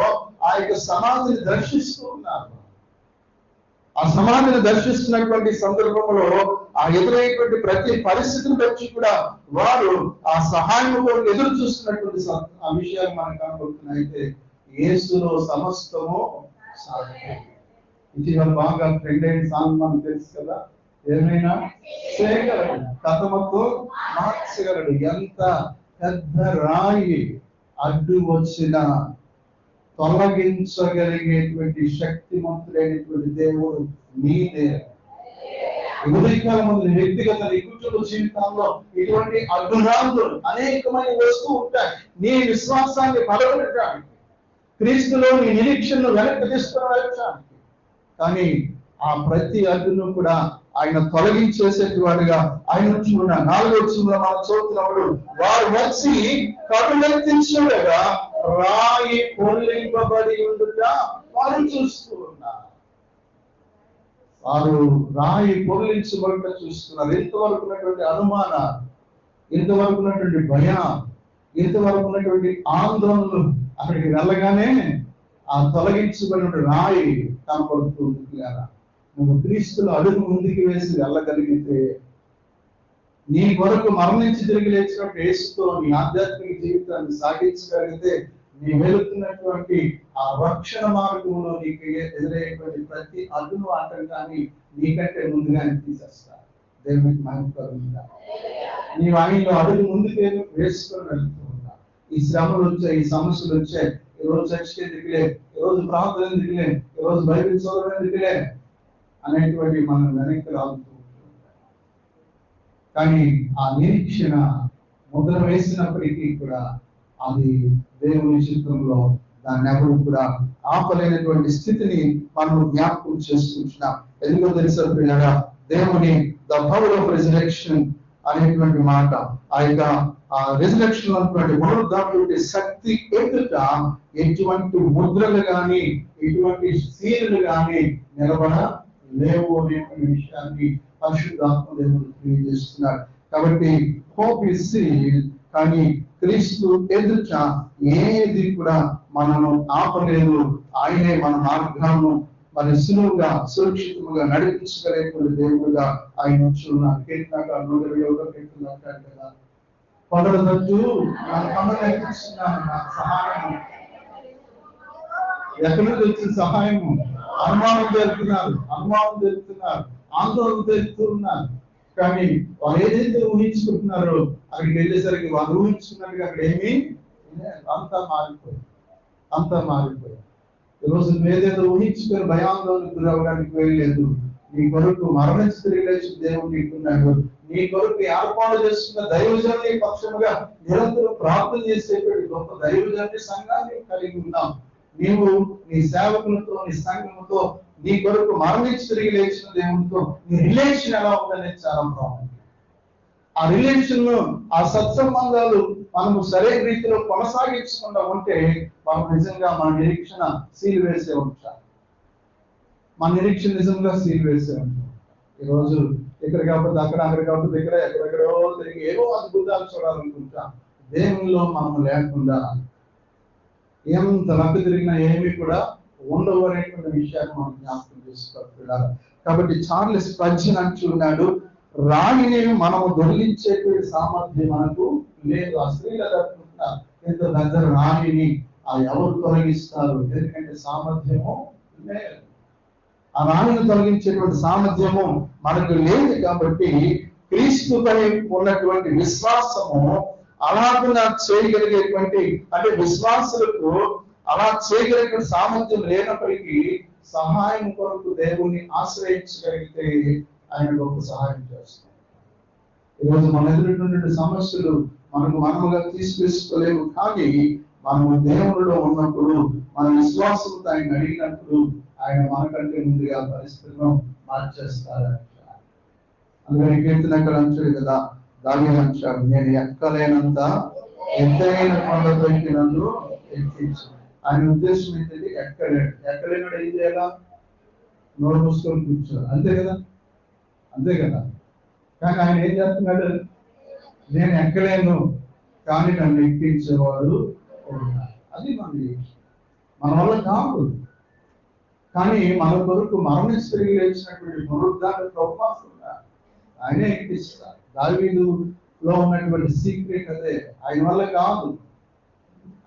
ఆ యొక్క సమాధిని దర్శిస్తూ ఉన్నారు. ఆ సమాధిని దర్శిస్తున్నటువంటి సందర్భంలో ఆ ఎదురయ్యేటువంటి ప్రతి పరిస్థితిని బట్టి కూడా వారు ఆ సహాయం కోసం ఎదురు చూస్తున్నటువంటి ఆ విషయాలు మనకు కనబడుతున్నాయి. అయితే యేసులో సమస్తము సాధ్యం. ఇటీవల బాగా ట్రెండ్ అయిన సాంగ్ మనకు తెలుసు కదా, ఏమైనా చేయగలడు, కథమతో మార్చగలడు, ఎంత పెద్ద రాయి అడ్డు వచ్చిన తొలగించగలిగేటువంటి శక్తిమంతుడైనటువంటి దేవుడు నీదే. ఉదయకాలం మంది వ్యక్తిగత కుటుంబ జీవితంలో ఇటువంటి అడ్డురాళ్ళు అనేకమైన వస్తూ ఉంటాయి. నీ విశ్వాసాన్ని బలపడటానికి, క్రీస్తులో నీ నిరీక్షణను వెనక్కి తీసుకురావడానికి. కానీ ఆ ప్రతి అడ్డును కూడా ఆయన తొలగించేసేటి వాడుగా ఆయన చూడ 4వ వచనంలో మనం చదువుతున్నప్పుడు, వారు వచ్చి కడులెత్తించగా రాయి పొర్లింపబడి ఉండుట వారు చూస్తూ ఉన్నారు. వారు రాయి పొర్లించబడుట చూస్తున్నారు. ఇంతవరకు ఉన్నటువంటి అనుమానాలు, ఇంతవరకు ఉన్నటువంటి భయం, ఇంతవరకు ఉన్నటువంటి ఆందోళనలు అక్కడికి వెళ్ళగానే ఆ తొలగించబడిన రాయి కనపడుతుంది. నువ్వు క్రీస్తులో అడుగు ముందుకు వేసి వెళ్ళగలిగితే, నీ కొరకు మరణించి తిరిగి లేచినప్పుడు యేసుతో నీ ఆధ్యాత్మిక జీవితాన్ని సాగించగలిగితే, నీ వెళుతున్నటువంటి ఆ రక్షణ మార్గంలో నీకు ఎదురయ్యేటువంటి ప్రతి అడ్డును ఆటంకాన్ని నీకంటే ముందుగానే తీసేస్తారు. దేవునికి మహిమ. నీవు ఆయనలో అడుగు ముందుకే వేసుకొని వెళ్తూ ఉంటా. ఈ శ్రమలు వచ్చాయి, ఈ సమస్యలు వచ్చాయి, ఈ రోజు చర్చకి ఎందుకులే, ఈ రోజు ప్రార్థన ఎందుకులే, ఈ రోజు బైబిల్ చదవడం ఎందుకులే అనేటువంటి మనం వెనక్కి రాలుతూ ఉంటాం. కానీ ఆ నిరీక్షణ ముద్ర వేసినప్పటికీ కూడా అది దేవుని చిత్రంలో దాన్ని ఎవరు కూడా ఆపలేనటువంటి స్థితిని మనం జ్ఞాపకం చేసుకుంటున్నాం. ఎందుకో తెలుసా పిల్లగా, దేవుని ద పవర్ ఆఫ్ రిజరెక్షన్ అనేటువంటి మాట, ఆ యొక్క రిజరెక్షన్ అనేటువంటి పునరుద్ధానటువంటి శక్తి ఎదుట ఎటువంటి ముద్రలు కానీ, ఎటువంటి సీలులు కానీ నిలబడ లేవు అనేటువంటి విషయాన్ని పరిశుద్ధాత్మ దేవుడు తెలియజేస్తున్నారు. కాబట్టి హోప్ ఇస్ సీల్డ్, కానీ క్రీస్తు ఎదుట ఏది కూడా మనము ఆపలేదు. ఆయనే మన మార్గాలను మరి సులువుగా, సురక్షితంగా నడిపించగలిగేటువంటి దేవుడుగా ఆయన ఉంచున్నారు. కీర్తనకారుడు 121 కీర్తనలో అంటాడు కదా, కొండల తట్టు నా కొండలు ఎక్కిస్తున్నాను, నాకు సహాయం ఎక్కడి నుంచి వచ్చిన సహాయము? అనుమానం తెలుపుతున్నారు, ఆందోళన తెలుపుతున్నారు. కానీ వారు ఏదైతే ఊహించుకుంటున్నారో అక్కడికి వెళ్ళేసరికి వారు ఊహించుకున్నట్టుగా అక్కడ ఏమీ అంతా మారిపోయింది. ఈరోజు ఏదైతే ఊహించుకొని భయాందోళనకు గురవడానికి వెళ్ళలేదు. నీ కొరకు మరణించి తిరిగి లేచి దేవుడు నీకున్నాడు. నీ కొరకు ఏర్పాటు చేస్తున్న దైవజనుని పక్షముగా నిరంతరం ప్రార్థన చేసేటువంటి గొప్ప దైవజనుని సంఘాన్ని కలిగి ఉన్నాం. నీవు నీ సేవకులతో, నీ సంఘముతో, నీ కొరకు మరణించి తిరిగి లేచిన దేవునితో నీ రిలేషన్ ఎలా ఉందనేది చాలా ప్రాముఖ్యం. ఆ రిలేషన్, ఆ సత్సంబంధాలు మనము సరైన రీతిలో కొనసాగించకుండా ఉంటే మనం నిజంగా మన నిరీక్షణ సీల్ వేసే ఉంటాం. మన నిరీక్షణ నిజంగా సీల్ వేసే ఉంటాం. ఈరోజు ఇక్కడ కాకపోతే అక్కడ, అక్కడ కాకపోతే ఇక్కడ, ఎక్కడెక్కడో తిరిగి ఏవో అద్భుతాలు చూడాలనుకుంటాం. దేవునిలో మనం లేకుండా ఎంత లబ్ధి తిరిగినా ఏమీ కూడా ఉండవు అనేటువంటి విషయాన్ని మనం జ్ఞాపకం చేసుకోవాలి. కాబట్టి చార్లెస్ స్పర్జన్ అంటున్నాడు, రాయిని మనము దొరికించేటువంటి సామర్థ్యం మనకు లేదు. ఆ స్త్రీల తరపున ఎంత పెద్ద రాయిని ఎవరు తొలగిస్తారు? ఎందుకంటే సామర్థ్యము లేదు. ఆ రాయిని తొలగించేటువంటి సామర్థ్యము మనకు లేదు. కాబట్టి క్రీస్తుపై ఉన్నటువంటి విశ్వాసము అలాగున చేయగలిగేటువంటి, అంటే విశ్వాసులకు అలా చేయగలిగే సామర్థ్యం లేనప్పటికీ సహాయం కొరకు దేవుణ్ణి ఆశ్రయించగలిగితే ఆయన గొప్ప సహాయం చేస్తాం. ఈరోజు మన ఎదురున్నటువంటి సమస్యలు మనముగా తీసుకెసుకోలేము, కానీ మనము దేవుడిలో ఉన్నప్పుడు మన విశ్వాసంతో ఆయన అడిగినప్పుడు ఆయన మనకంటే ముందుగా పరిస్థితులను మార్చేస్తారంట. అందుకని కీర్తనకారుడు అంటాడు కదా, దావీదు అంటాడు, నేను ఎక్కలేనంత ఎత్తైన కొండపైకి నన్ను ఎక్కించు. ఆయన ఉద్దేశం ఏంటంటే ఎక్కలేనాడు ఏం చేయాలా? నోరు మూసుకొని కూర్చోాలి, అంతే కదా. కానీ ఆయన ఏం చేస్తున్నాడు? నేను ఎక్కలేను కానీ నన్ను ఎక్కించేవాడు ఉన్నాడు. అది మన వల్ల కాదు, కానీ మన కొరకు మరణించి తిరిగి లేచినటువంటి పునరుద్ధాన ప్రభువు ఆయనే ఎక్కిస్తారు. దావీదులో ఉన్నటువంటి సీక్రెట్ అదే. ఆయన వల్ల కాదు,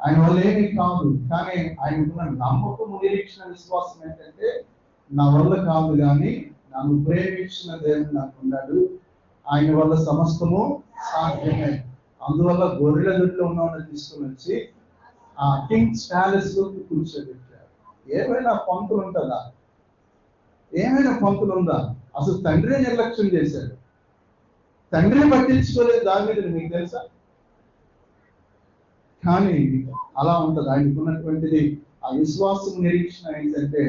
ఆయన వల్ల ఏమీ కాదు, కానీ ఆయనకున్న నమ్మకము, నిరీక్షణ, విశ్వాసం ఏంటంటే నా వల్ల కాదు, కానీ నన్ను ప్రేమించిన దేవుడు నాకు ఉన్నాడు, ఆయన వల్ల సమస్తము సాధ్యమే. అందువల్ల గొర్రెల దొడ్లో ఉన్నవాడిని తీసుకుని వచ్చి ఆ కింగ్స్ ప్యాలెస్ లోకి కూర్చోబెట్టారు. ఏమైనా పంతులు ఉంటుందా? ఏమైనా పంతులు ఉందా? అసలు తండ్రి నిర్లక్ష్యం చేశాడు. తండ్రిని పట్టించుకోలేదు దావీదుని, మీకు తెలుసా? కానీ అలా ఉంటుంది ఆయనకున్నటువంటిది. ఆ విశ్వాసం, నిరీక్షణ ఏంటంటే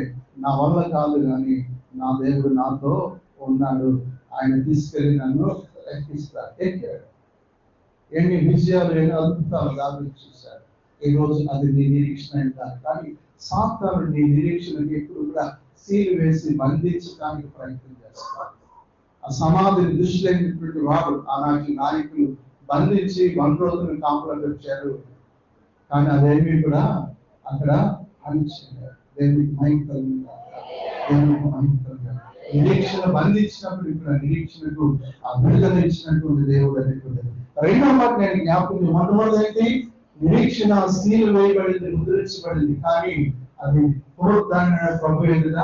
నా వల్ల కాదు, కానీ నా దేవుడు నాతో ఉన్నాడు, ఆయన తీసుకెళ్ళి నన్ను ఎక్కాడు. ఎన్ని విజయాలు, ఎన్ని అద్భుతాలు దావీదు చూశాడు. ఈ రోజు అది నీ నిరీక్షణ అంటారు. కానీ సాతాను నీ నిరీక్షణకి ఎప్పుడు కూడా సీలు వేసి బంధించడానికి ప్రయత్నం చేస్తారు. ఆ సమాధిని దృష్టిలేనటువంటి వారు ఆనాటి నాయకులు బంధించి 100 రోజులు కాపులకు వచ్చారు, కానీ అదేమీ కూడా అక్కడ అనిచ్చారు. దేవునికి మహిమ కలుగును. నిరీక్షణ బంధించినప్పుడు ఇక్కడ నిరీక్షణకు ఆ విడుదల ఇచ్చినటువంటి దేవుడు అనేటువంటి. రెండో మాట నేను జ్ఞాపకం, మొట్టమొదటి నిరీక్షణ సీలు వేయబడింది, ముద్రించబడింది, కానీ అది పునరుద్ధరణ ప్రభు ఎదుట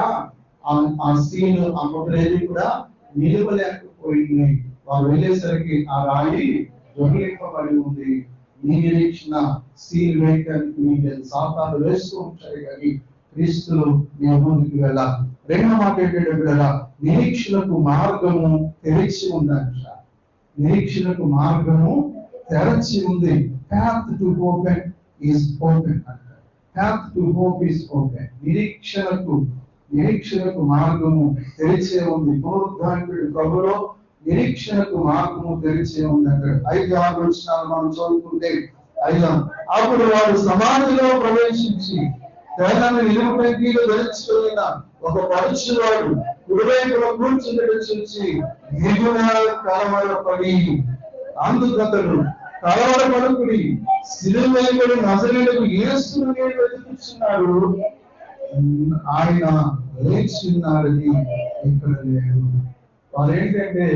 ఆ సీలు, ఆ ముద్రేది కూడా నిలవలేకపోయింది. వారు వెళ్ళేసరికి ఆ రాయి దొరికింపబడి ఉంది. నీ నిరీక్షణ సీల్ వేయడానికి మీకు సాతాను వేస్తూ ఉంటాయి, కానీ క్రీస్తులు మేము ముందుకు వెళ్ళాలి. రెండో మాట ఏంటంటే కదా, నిరీక్షణకు మార్గము తెరిచి ఉందంట. నిరీక్షణకు మార్గము తెరచి ఉంది. Path to hope is open అంట. Path to hope is open. నిరీక్షణకు మార్గము తెరిచే ఉంది. పునరుద్ధానుడి ప్రభులో నిరీక్షణకు మార్గము తెరిచే ఉంది అంటాడు. 5-6 వచనాలు మనం చదువుకుంటే, అప్పుడు వాడు సమాధిలో ప్రవేశించి తెల్లని నిలువుపై ధరించుకున్న ఒక పరుచువాడు కుడివైపులో కూర్చుండడం చూసి దిగున కలవరపడి, అందుకతడు కలవరపడుకుని సిలువైపడి నజరేయుడకు యేసును వెతుకుచున్నాడు, ఆయన లేచున్నాడని ఇక్కడ లేడు. వారు ఏంటంటే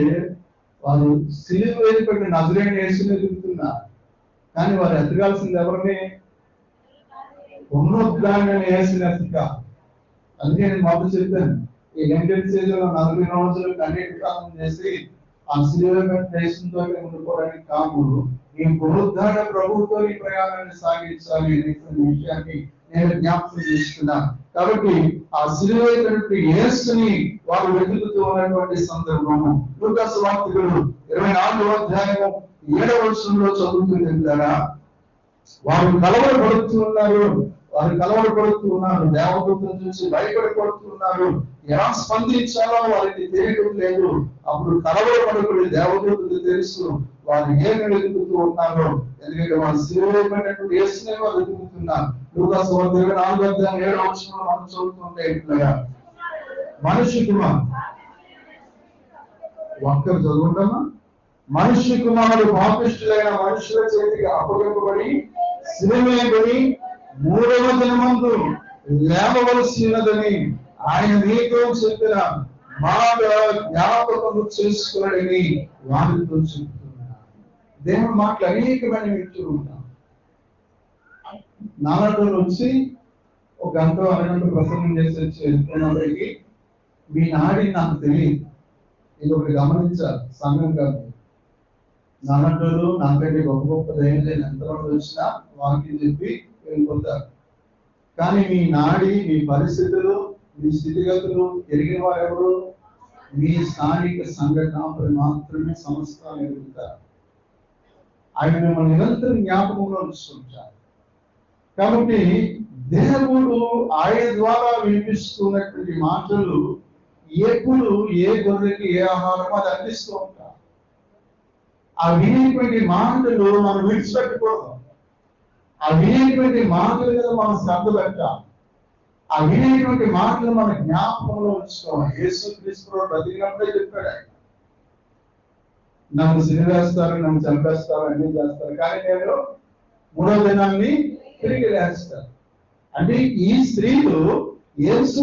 వారు సిలువైపడి నజరేయుడు యేసును వెతుకుతున్నారు, కానీ వారు ఎతకాల్సింది ఎవరిని? పునరుద్ధారణ యేసుని ఎతకాలి. అందుకే నేను మొదలు చెప్పాను, ఈ లెంటెల్ సీజన్లో 40 రోజులు కన్నీటి ప్రార్థన చేసి ఆ సిలువ దేశంతో ఉండిపోవడానికి కాదు, ఈ పునరుద్ధారణ ప్రభుత్వం ఈ ప్రయాణాన్ని సాగించాలి అనేటువంటి విషయాన్ని నేను జ్ఞాపకం చేస్తున్నాను. కాబట్టి ఆ సిలువైనటువంటి యేసుని వారు వెతుకుతూ ఉన్నటువంటి సందర్భము లూకా సువార్తికుడు 24వ అధ్యాయము 7వ వచనంలో చదువుతుంటారా, వారు కలవరపడుతూ ఉన్నారు, దేవదూతను చూసి భయపడిపడుతున్నారు, ఎలా స్పందించాలో వారికి తెలియడం లేదు. అప్పుడు కలవరపడుకుని దేవదూతకు తెలుసు వారు ఏమి వెతుకుతూ ఉన్నారో, ఎందుకంటే వారు సిలువైనటువంటి యేసునే వారు వెతుకుతున్నారు. లూకా సువార్త 24వ అధ్యాయం 7వ వచనంలో మనం చదువుతుంటే ఇట్లా, మనిషి కుమారుడు, ఒక్కరు చదువుకుంటామా? మనిషి కుమారుడు పాపిష్ఠులైన మనుషుల చేతికి అప్పగింపబడి సిలువేయబడి 3వ దినమందు లేవవలసి ఉన్నదని ఆయన నీతో చెప్పిన మాట జ్ఞాపకము చేసుకోవాలని వారితో చెప్తున్నారు. దేవుని మాటలు అనేకమైన వింటూ ఉంటాం. నాలుగు వచ్చి ఒక గంట అరగంట ప్రసంగం చేసి వచ్చి వెళ్ళిపోయినప్పటికీ మీ నాడి నాకు తెలియదు. ఇది ఒకటి గమనించాలి. సంఘం కాదు, నాన్నలు నాకంటే గొప్ప గొప్ప దయ్యం లేని ఎంతమంది వచ్చినా వాక్యం చెప్పి వెళ్ళిపోతారు. కానీ మీ నాడి, మీ పరిస్థితులు, మీ స్థితిగతులు ఎరిగిన వారెవరు? మీ స్థానిక సంఘటన మాత్రమే సంస్థలు ఎదుగుతారు. ఆయన మిమ్మల్ని నిరంతరం జ్ఞాపకంలో ఉంచుకుంటారు. కాబట్టి దేవుడు ఆయన ద్వారా వినిపిస్తున్నటువంటి మాటలు ఎప్పుడు ఏ గొర్రెకి ఏ ఆహారం అది అందిస్తూ ఉంటారు. ఆ వినేటువంటి మాటలు మనం విడిచిపెట్టకూడదు. ఆ వినేటువంటి మాటలు కదా మనం శ్రద్ధ పెట్టాలి. ఆ వినేటువంటి మాటలు మన జ్ఞాపకంలో ఉంచుకోవాలి. యేసుక్రీస్తు బ్రతికినప్పుడే చెప్పాడు ఆయన, నన్ను సిరివేస్తారు, నన్ను చంపేస్తారు, అన్ని చేస్తారు, కానీ నేను మూడో దినాన్ని తిరిగి లేస్తారు. అంటే ఈ స్త్రీలు యేసు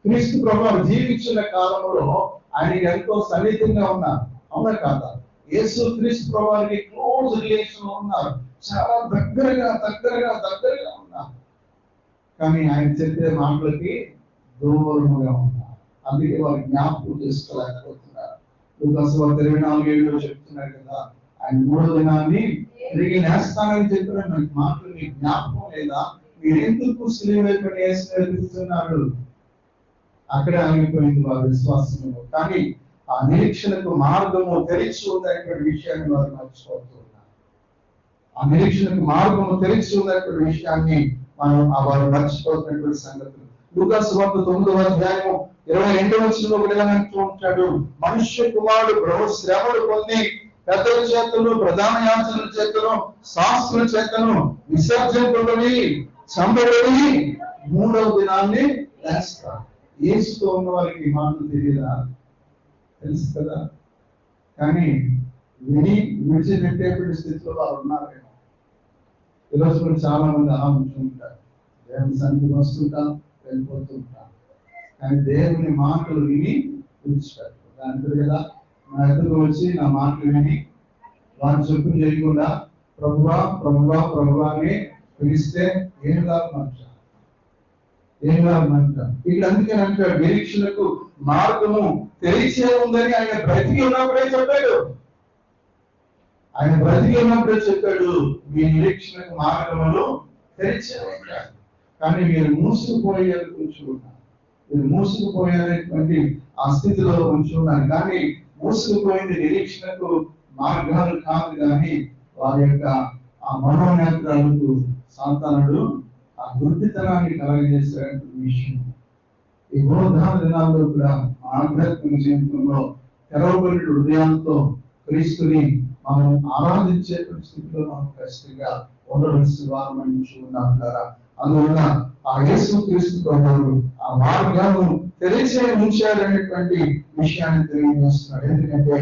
క్రీస్తు ప్రభువు జీవించిన కాలంలో ఆయన ఎంతో సన్నిహితంగా ఉన్నారు. అవునా కాదా? యేసు క్రీస్తు ప్రభువుకి క్లోజ్ రిలేషన్ ఉన్నారు. చాలా దగ్గరగా ఉన్నారు. కానీ ఆయన చెప్పే మాటలకి దూరంగా ఉన్నారు. అందుకే వారు జ్ఞాపకం చేసుకోలేకపోతున్నారు. లూకాసు 24:7 చెప్తున్నారు కదా, ఆయన మూడో దినాన్ని తిరిగి నేస్తానని చెప్పిన మాటలు మీ జ్ఞాపకం లేదా? మీరెందుకు సిలువ వైపున యేసుని వెతుకుతున్నారు? అక్కడే ఆగిపోయింది వారి విశ్వాసం. కానీ ఆ నిరీక్షణకు మార్గము తెరిచి ఉన్నటువంటి విషయాన్ని వారు మర్చిపోతున్నారు. ఆ నిరీక్షణకు మార్గము తెరిచి ఉన్నటువంటి విషయాన్ని వారు మర్చిపోతున్నటువంటి సంగతులు. లూకాసు 9:22 కూడా అంటూ ఉంటాడు, మనుష్య కుమారుడు ప్రభు శ్రమలు పొంది పెద్దల చేతను, ప్రధాన యాజకుల చేతను, శాస్త్రుల చేతను విసర్జింపబడి చంపబడి మూడవ దినాన్ని లేస్తారు. యేసుతో ఉన్న వారికి మాటలు తెలియదా? తెలుసు కదా. కానీ విడిచిపెట్టేటువంటి స్థితిలో వారు ఉన్నారేమో. ఈరోజు కూడా చాలా మంది అలా ఉంటుంటారు. దేవుని సన్నిధికి వస్తుంటాం, వెళ్ళిపోతుంటాం, కానీ దేవుని మాటలు విని విడిచిపెట్టారు. అంటారు కదా, నా ఎదురు వచ్చి నా మాటలు విని వారి చొప్పున చేయకుండా ప్రభువా ప్రభువా ప్రభువా అని పిలిస్తే ఏం లాభమంటారు? ఇక్కడ అందుకని అంటాడు, నిరీక్షణకు మార్గము తెలిసే ఉందని ఆయన బ్రతికి ఉన్నప్పుడే చెప్పాడు. మీ నిరీక్షణకు మార్గములు తెరిచే ఉంటాడు. కానీ మీరు మూసుకుపోయేది ఉంచుకున్నారు. మీరు మూసుకుపోయేటువంటి ఆ స్థితిలో ఉంచుకున్నారు. కానీ మూసుకుపోయింది నిరీక్షణకు మార్గాలు కాదు, కానీ వారి యొక్క ఆ మనోనేత్రాలకు సాతానుడు ఆ గుర్తితనాన్ని కలగజేసేటువంటి విషయం. ఈ బోధన దినాల్లో కూడా ఆధ్యాత్మిక జీవితంలో తెరవబడిన హృదయాలతో క్రీస్తుని మనం ఆరాధించేటువంటి స్థితిలో మనం ఖచ్చితంగా ఉండవలసిన వారమని ఉన్నాం కదా. అందువల్ల ఆ యేసు క్రీస్తు ప్రభువు ఆ మార్గాలను తెలిసే ఉంచాడనేటువంటి విషయాన్ని తెలియజేస్తున్నాడు. ఎందుకంటే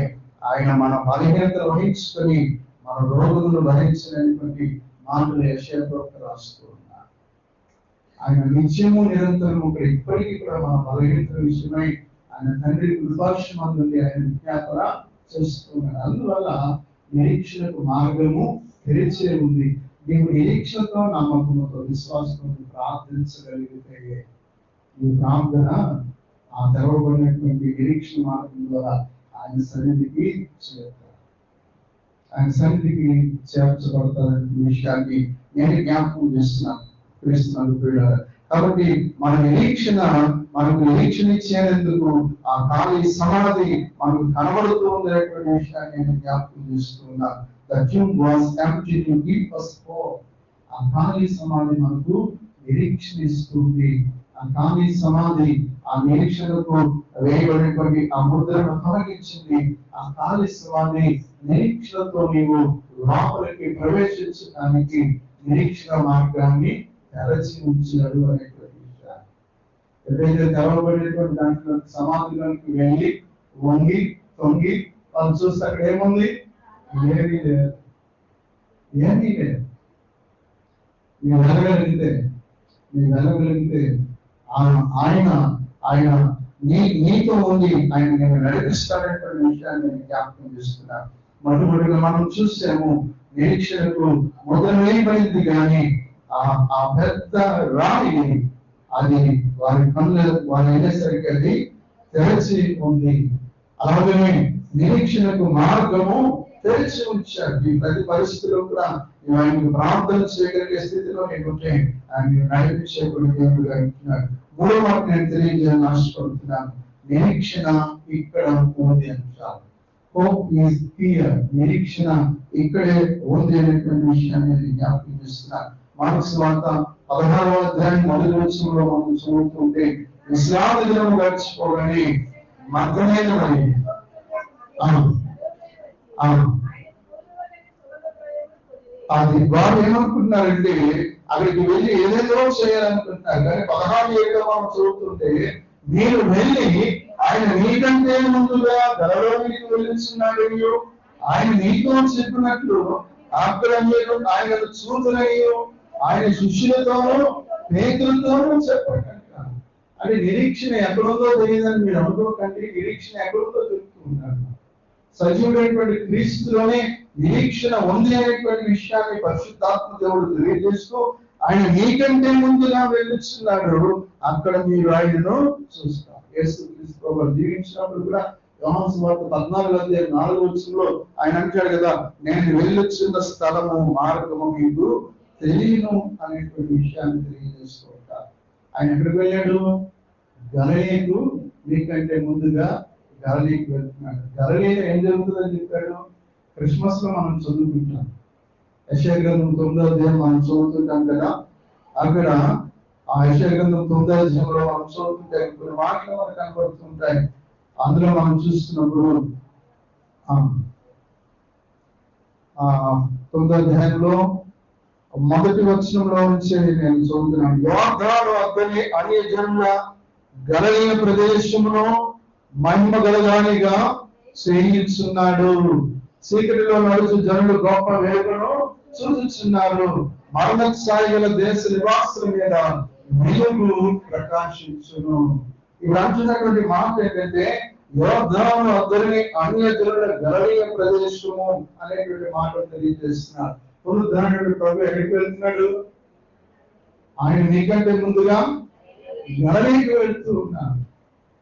ఆయన మన బలహీనత వహించుకొని మన రోగులను భరించినటువంటి మాటలు యెషయా ప్రవక్త రాస్తూ ఉన్నారు. ఆయన నిత్యము నిరంతరము ఇప్పటికీ కూడా మన బలహీనత విషయమై ఆయన తండ్రి కృపాక్షమంది ఆయన విజ్ఞాపన చేస్తున్నాడు. అందువల్ల నిరీక్షణకు మార్గము తెరిచే ఉంది. నీవు నిరీక్షణతో, నమ్మకంతో, విశ్వాసంతో ప్రార్థించగలిగితే ఈ ప్రార్థన ఆ తెరవబడినటువంటి నిరీక్షణ మార్గం ద్వారా ఆయన సన్నిధికి చేర్చబడతారనే విషయాన్ని నేను జ్ఞాపకం చేస్తున్నాను. కాబట్టి మనకు నిరీక్షణ ఇచ్చేందుకు ఆ ఖాళీ సమాధి మనకు కనబడుతూ ఉండేటువంటి విషయాన్ని నేను జ్ఞాపకం చేస్తున్నాను. ఆ ఖాళీ సమాధి మనకు నిరీక్షణ ఇస్తుంది. ఆ ఖాళీ సమాధి ఆ నిరీక్షణకు వేయబడినటువంటి ఆ ముద్రను తొలగించింది. ఆ ఖాళీ సమాధి నిరీక్షణతో నీవు లోపలికి ప్రవేశించడానికి నిరీక్షణ మార్గాన్ని తెరచి ఉంచాడు అనేటువంటి విషయాన్ని. ఎప్పుడైతే తెరవబడినటువంటి దాంట్లో సమాధిలోకి వెళ్ళి వంగి తొంగి వాళ్ళు చూస్తే అక్కడ ఏముంది? ఏమీ లేదు. మీరు వెళ్ళగలిగితే ఆయన నీతో ఉండి ఆయన నేను నడిపిస్తాడనేటువంటి విషయాన్ని నేను జ్ఞాపకం చేస్తున్నాను. మొట్టమొదటిగా మనం చూసాము, నిరీక్షణకు మొదలైపోయింది కానీ ఆ పెద్ద రాయి అది వారి కళ్ళు వారు అయినసరికి అది తెరచి ఉంది. అలాగనే నిరీక్షణకు మార్గము తెరిచి ఉంచాడు. ఈ ప్రతి పరిస్థితిలో కూడా ఆయనకు ప్రార్థన చేయగలిగే స్థితిలో నేనుంటే ఆయన నడిపించేటువంటి దేవుడుగా ఉంటున్నాడు. మూడో మాట నేను తెలియజేయాలని ఆశపడుతున్నాను, నిరీక్షణ ఇక్కడ ఉంది అంటారు. హోప్ ఈజ్ హియర్, నిరీక్షణ ఇక్కడే ఉంది అనేటువంటి విషయాన్ని నేను జ్ఞాపకం చేస్తున్నాను. మార్కు సువార్త 16వ అధ్యాయం మొదటి వచనంలో మనం చదువుతుంటే, విశ్రాంతి దినం గడిచిపోగానే మగ్ధమైన మరి అది వారు ఏమనుకుంటున్నారంటే అక్కడికి వెళ్ళి ఏదేదో చేయాలనుకుంటున్నారు. కానీ 16:7 మనం చదువుతుంటే, మీరు వెళ్ళి ఆయన మీకంటే ముందుగా గలలోనికి వెళ్ళిస్తున్నాడు, ఆయన మీతో చెప్పినట్లు అక్కడ మీరు ఆయనను చూడనయ్యో ఆయన శిష్యులతోనూ పేతులతోనూ చెప్పండి. అంటే నిరీక్షణ ఎక్కడుందో తెలియదని మీరు అనుకోకండి, నిరీక్షణ ఎక్కడుందో చెప్తూ ఉన్నారు. సజీవుడైనటువంటి క్రీస్తులోనే నిరీక్షణ ఉంది అనేటువంటి విషయాన్ని పరిశుద్ధాత్మ దేవుడు తెలియజేస్తూ ఆయన మీకంటే ముందుగా వెళ్ళిస్తున్నాడు, అక్కడ మీరు ఆయనను చూస్తారు. యేసు క్రీస్తు వారు జీవించినప్పుడు కూడా యోహాను సువార్త 14:4 ఆయన అంటాడు కదా, నేను వెళ్ళొచ్చిన స్థలము మార్గము మీకు తెలియను అనేటువంటి విషయాన్ని తెలియజేస్తూ ఉంటారు. ఆయన ఎక్కడికి వెళ్ళాడు? గలిలయకు మీకంటే ముందుగా గలిలయకు వెళ్తున్నాడు. గలిలయలో ఏం జరుగుతుందని చెప్పాడు? క్రిస్మస్ లో మనం చదువుకుంటాం. యెషయా గ్రంథం 9వ అధ్యాయం మనం చదువుతుంటాం కదా, అక్కడ ఆ యెషయా గ్రంథం 9వ అధ్యాయంలో మనం చదువుతుంటే కొన్ని మాటలు మనకు కనబడుతుంటాయి. అందులో మనం చూస్తున్నప్పుడు 9వ అధ్యాయంలో మొదటి వచనంలో నుంచి నేను చదువుతున్నాను. యోర్దాను అద్దరి అన్యజనుల గలిలయ ప్రదేశమును మహిమ గలదానిగా చేయించున్నాడు. చీకటిలో నడుచు జనులు గొప్ప వేగును చూచుచున్నారు. మరణఛాయ గల దేశ నివాసుల మీద వెలుగు ప్రకాశించును. ఇప్పుడు అంటున్నటువంటి మాట ఏంటంటే, యోర్దాను అద్దరిని అన్యజనుల గలిలయ ప్రదేశము అనేటువంటి మాట తెలియజేస్తున్నారు. పునరుద్ధానుడు ప్రభు ఎక్కడికి వెళ్తున్నాడు? ఆయన నీకంటే ముందుగా గలిలయకు వెళ్తూ ఉన్నారు.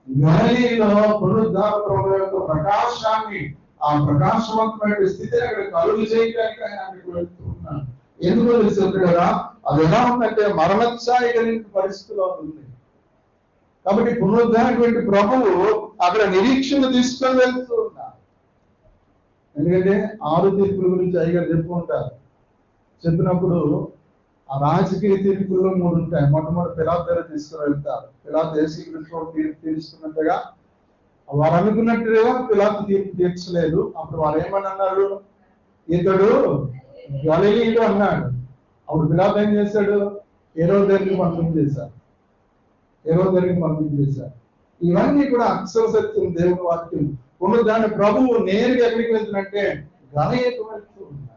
గలిలయలో పునరుద్ధాన ప్రభు యొక్క ప్రకాశాన్ని, ఆ ప్రకాశవంతమైన స్థితిని అక్కడ కలుగు చేయడానికి ఆయన అక్కడికి వెళ్తూ ఉన్నారు. ఎందుకో తెలుసు కదా, అది ఎలా ఉందంటే మరణఛాయ కలిగిన పరిస్థితిలో ఉంది. కాబట్టి పునరుద్ధానటువంటి ప్రభువు అక్కడ నిరీక్షణ తీసుకొని వెళ్తూ ఉన్నారు. ఎందుకంటే 6 తీర్పుల గురించి అయ్యగారు చెప్పుకుంటారు. చెప్పినప్పుడు ఆ రాజకీయ తీర్పుల్లో 3 ఉంటాయి. మొట్టమొదటి పిలాతు దగ్గర తీసుకుని వెళ్తారు. పిలాతు యేసుక్రీస్తు తీర్పు తీర్చుకున్నట్టుగా వారు అనుకున్నట్టుగా పిలాతు తీర్పు తీర్చలేదు. అప్పుడు వారు ఏమని అన్నారు? ఇతడు గలిలయలో అన్నాడు. అప్పుడు పిలాతు ఏం చేశాడు? హేరోదు దగ్గరికి పంపించేశారు. ఇవన్నీ కూడా అక్షర సత్యం, దేవుని వాక్యం. పునరుద్ధాన ప్రభువు నేరుగా ఎక్కడికి వెళ్తున్నట్టే గలిలయకు వెళ్తూ ఉన్నారు.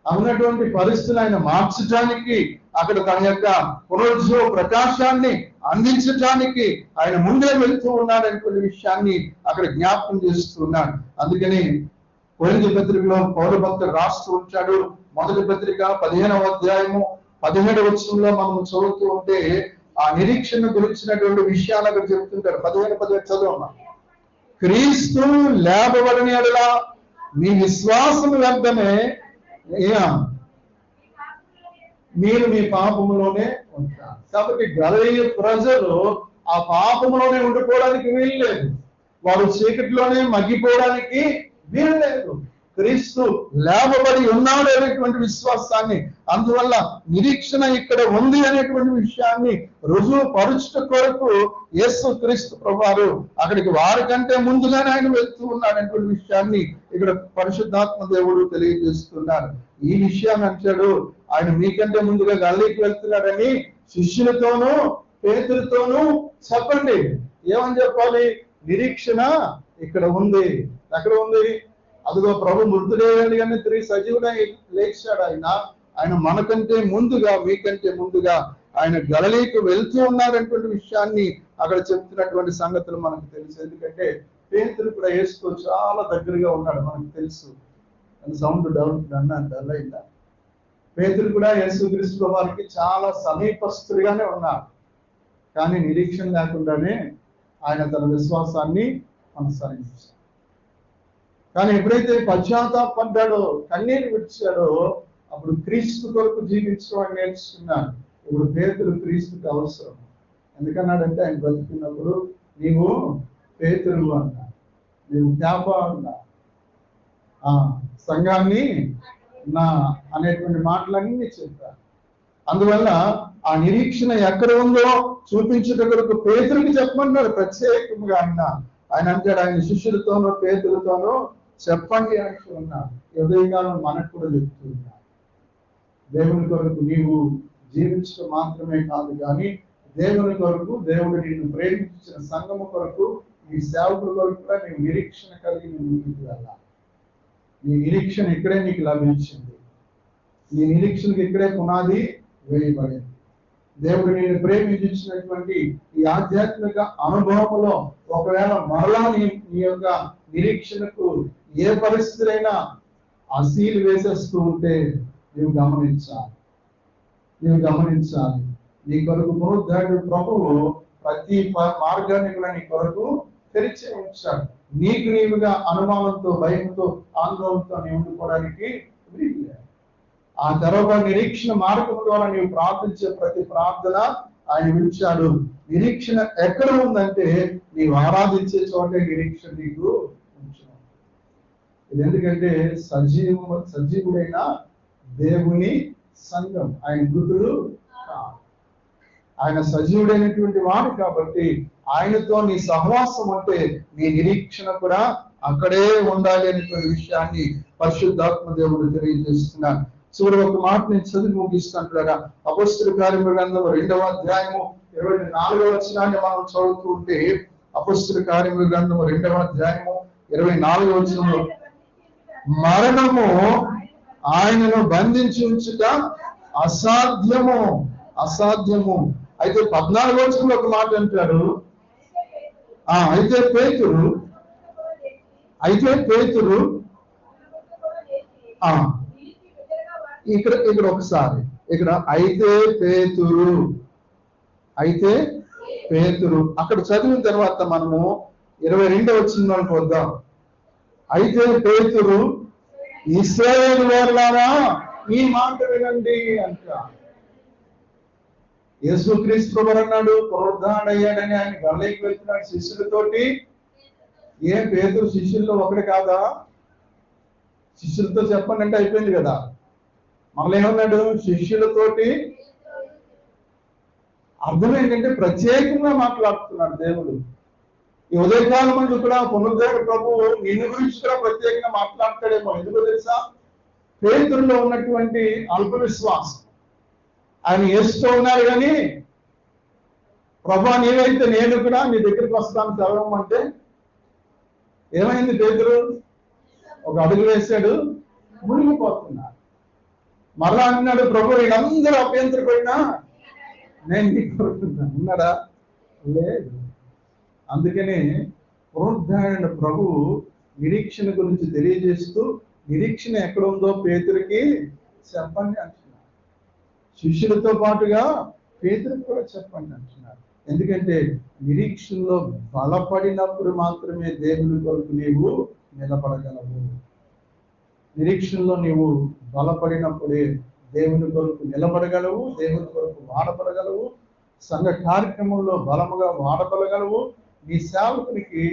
ఉన్నటువంటి పరిస్థితులు ఆయన మార్చడానికి, అక్కడ తన యొక్క పునరుజ్జీవ ప్రకాశాన్ని అందించడానికి ఆయన ముందే వెళ్తూ ఉన్నాడు అనేటువంటి విషయాన్ని అక్కడ జ్ఞాపకం చేస్తూ ఉన్నాడు. అందుకని కొరింథీ పత్రికలో పౌలు భక్తుడు రాస్తూ ఉంటాడు. మొదటి పత్రిక 15వ అధ్యాయము 17వ వచనంలో మనం చదువుతూ ఉంటే ఆ నిరీక్షణ గురించినటువంటి విషయాలు అక్కడ చెప్తుంటారు. 15 చదువు. క్రీస్తు లేపబడిన యెడల మీ విశ్వాసం వ్యర్థమే, మీరు మీ పాపములోనే ఉంటారు. కాబట్టి గలిలయ ప్రజలు ఆ పాపములోనే ఉండిపోవడానికి వీల్లేదు. వారు చీకటిలోనే మగ్గిపోవడానికి వీల్లేదు. క్రీస్తు లేపబడి ఉన్నాడు అనేటువంటి విశ్వాసాన్ని, అందువల్ల నిరీక్షణ ఇక్కడ ఉంది అనేటువంటి విషయాన్ని రుజువు పరుచుట కొరకు యేసు క్రీస్తు ప్రభువారు అక్కడికి వారికంటే ముందుగానే ఆయన వెళ్తూ ఉన్నాడు అనేటువంటి విషయాన్ని ఇక్కడ పరిశుద్ధాత్మ దేవుడు తెలియజేస్తున్నారు. ఈ విషయాన్ని అంటాడు, ఆయన మీకంటే ముందుగా గలిలయకు వెళ్తున్నాడని శిష్యులతోనూ పేతులతోనూ చెప్పండి. ఏమని చెప్పాలి? నిరీక్షణ ఇక్కడ ఉంది. ఎక్కడ ఉంది? అదిగో ప్రభు మృతుడేయండి కానీ తిరిగి సజీవుడై లేచాడు. ఆయన మనకంటే ముందుగా, మీకంటే ముందుగా ఆయన గలిలీకి వెళ్తూ ఉన్నారనేటువంటి విషయాన్ని అక్కడ చెప్తున్నటువంటి సంగతులు మనకు తెలుసు. ఎందుకంటే పేతురు కూడా యేసుతో చాలా దగ్గరగా ఉన్నాడు, మనకు తెలుసు. సౌండ్ డల్ అయిందా? పేతురు కూడా యేసుక్రీస్తు వారికి చాలా సమీపస్తుడిగానే ఉన్నారు. కానీ నిరీక్షణ లేకుండానే ఆయన తన విశ్వాసాన్ని కొనసాగించాడు. కానీ ఎప్పుడైతే పశ్చాత్తాపడ్డాడో, కన్నీరు విడిచాడో, అప్పుడు క్రీస్తు కొరకు జీవించడం నేర్చుకున్నాడు. ఇప్పుడు పేతురు క్రీస్తుకి అవసరం. ఎందుకన్నాడంటే ఆయన బ్రతుకున్నప్పుడు నీవు పేతురు అన్నా, నీవు జ్ఞాప అన్నా, సంఘాన్ని నా అనేటువంటి మాటలన్నీ చెప్పారు. అందువల్ల ఆ నిరీక్షణ ఎక్కడ ఉందో చూపించడం కొరకు పేతురుకి చెప్పమన్నాడు ప్రత్యేకంగా. ఆయన అంటాడు, ఆయన శిష్యులతోనో పేతులతోనో చెప్పండి అంటూ ఉన్నారు. ఉదయకాలం మనకు కూడా చెప్తూ ఉన్నారు. దేవుని కొరకు నీవు జీవించడం మాత్రమే కాదు, కానీ దేవుని కొరకు, దేవుడు నిన్ను ప్రేమించిన సంఘము కొరకు, ఈ సేవకుల కొరకు కూడా నీవు నిరీక్షణ కలిగి ముందుకు వెళ్ళాలి. నీ నిరీక్షణ ఇక్కడే నీకు లభించింది. నీ నిరీక్షణకి ఇక్కడే పునాది వేయబడింది. దేవుడు నిన్ను ప్రేమించినటువంటి ఈ ఆధ్యాత్మిక అనుభవంలో ఒకవేళ మరలా నీ యొక్క నిరీక్షణకు ఏ పరిస్థితులైనా ఆ సీలు వేసేస్తూ ఉంటే నీవు గమనించాలి. నీ కొరకు పునరుద్ధరణ ప్రభువు ప్రతి మార్గాన్ని కూడా నీ కొరకు తెరిచే ఉంచాడు. నీకు నీవుగా అనుమానంతో, భయంతో, ఆందోళనతో నీవు ఉండుకోవడానికి వీల్లేదు. ఆ తర్వాత నిరీక్షణ మార్గం ద్వారా నీవు ప్రార్థించే ప్రతి ప్రార్థన ఆయన విడిచాడు. నిరీక్షణ ఎక్కడ ఉందంటే నీవు ఆరాధించే చోటే నిరీక్షణ నీకు ఉంచాడు. ఇది ఎందుకంటే సజీవుడైన దేవుని సంఘం, ఆయన మృతుడు, ఆయన సజీవుడైనటువంటి వాడు. కాబట్టి ఆయనతో నీ సహవాసం అంటే నీ నిరీక్షణ కూడా అక్కడే ఉండాలి అనేటువంటి విషయాన్ని పరిశుద్ధాత్మ దేవుడు తెలియజేస్తున్నాడు. చూడు, ఒక మాట నేను చదివి ముగిస్తుంటారా. అపొస్తలుల కార్యముల గ్రంథం 2వ అధ్యాయము 24వ వచనాన్ని మనం చదువుతూ ఉంటే, అపొస్తలుల కార్యముల గ్రంథం 2వ అధ్యాయము 24వ వచనంలో, మరణము ఆయనను బంధించి ఉంచుట అసాధ్యము. అయితే 14వ వచనంలో ఒక మాట అంటాడు, అయితే పేతురు ఇక్కడ ఒకసారి ఇక్కడ అయితే పేతురు అక్కడ చదివిన తర్వాత మనము 22వ వచనానికి వద్దాం. అయితే పేతురు, ఇశ్రాయేలు వారులారా ఈ మాట వినండి అంట. యేసుక్రీస్తు ప్రభువు అన్నాడు, పునరుద్ధరణ అయ్యాడని ఆయన గలిలీకి వెళ్తున్నాడు శిష్యులతోటి. పేతురు శిష్యుల్లో ఒకటి కాదా? శిష్యులతో చెప్పండి అంటే అయిపోయింది కదా. మళ్ళీ ఏమన్నాడు? శిష్యులతోటి. అర్థం ఏంటంటే ప్రత్యేకంగా మాట్లాడుతున్నాడు దేవుడు. ఈ ఉదయకాలం ముందు కూడా పునరుద్ధరణ ప్రభువు నిన్ను గురించి కూడా ప్రత్యేకంగా మాట్లాడతాడేమో. ఎందుకో తెలుసా? పేతురులో ఉన్నటువంటి అల్ప విశ్వాసం. ఆయన యేసుతో ఉన్నారు, కానీ ప్రభువా నీవైతే నేను కూడా నీ దగ్గరికి వస్తాను చదవమంటే ఏమైంది? పేతురు ఒక అడుగు వేశాడు, మునిగిపోతున్నాడు. మరలా అన్నాడు, ప్రభు వీళ్ళందరూ అభ్యంతరపడినా నేను నీకు కోరుకుంటున్నాను అన్నాడా? లేదు. అందుకనే పునరుద్ధరణ ప్రభువు నిరీక్షణ గురించి తెలియజేస్తూ, నిరీక్షణ ఎక్కడ ఉందో పేతురికి చెప్పండి అంటున్నారు. శిష్యులతో పాటుగా పేతురికి కూడా చెప్పండి అంటున్నారు. ఎందుకంటే నిరీక్షణలో బలపడినప్పుడు మాత్రమే దేవుని కొరకు నీవు నిలబడగలవు. నిరీక్షణలో నీవు బలపడినప్పుడే దేవుని కొరకు నిలబడగలవు, దేవుని కొరకు వాడబడగలవు, సంఘ కార్యక్రమంలో బలముగా వాడబడగలవు. నీ సేవకునికి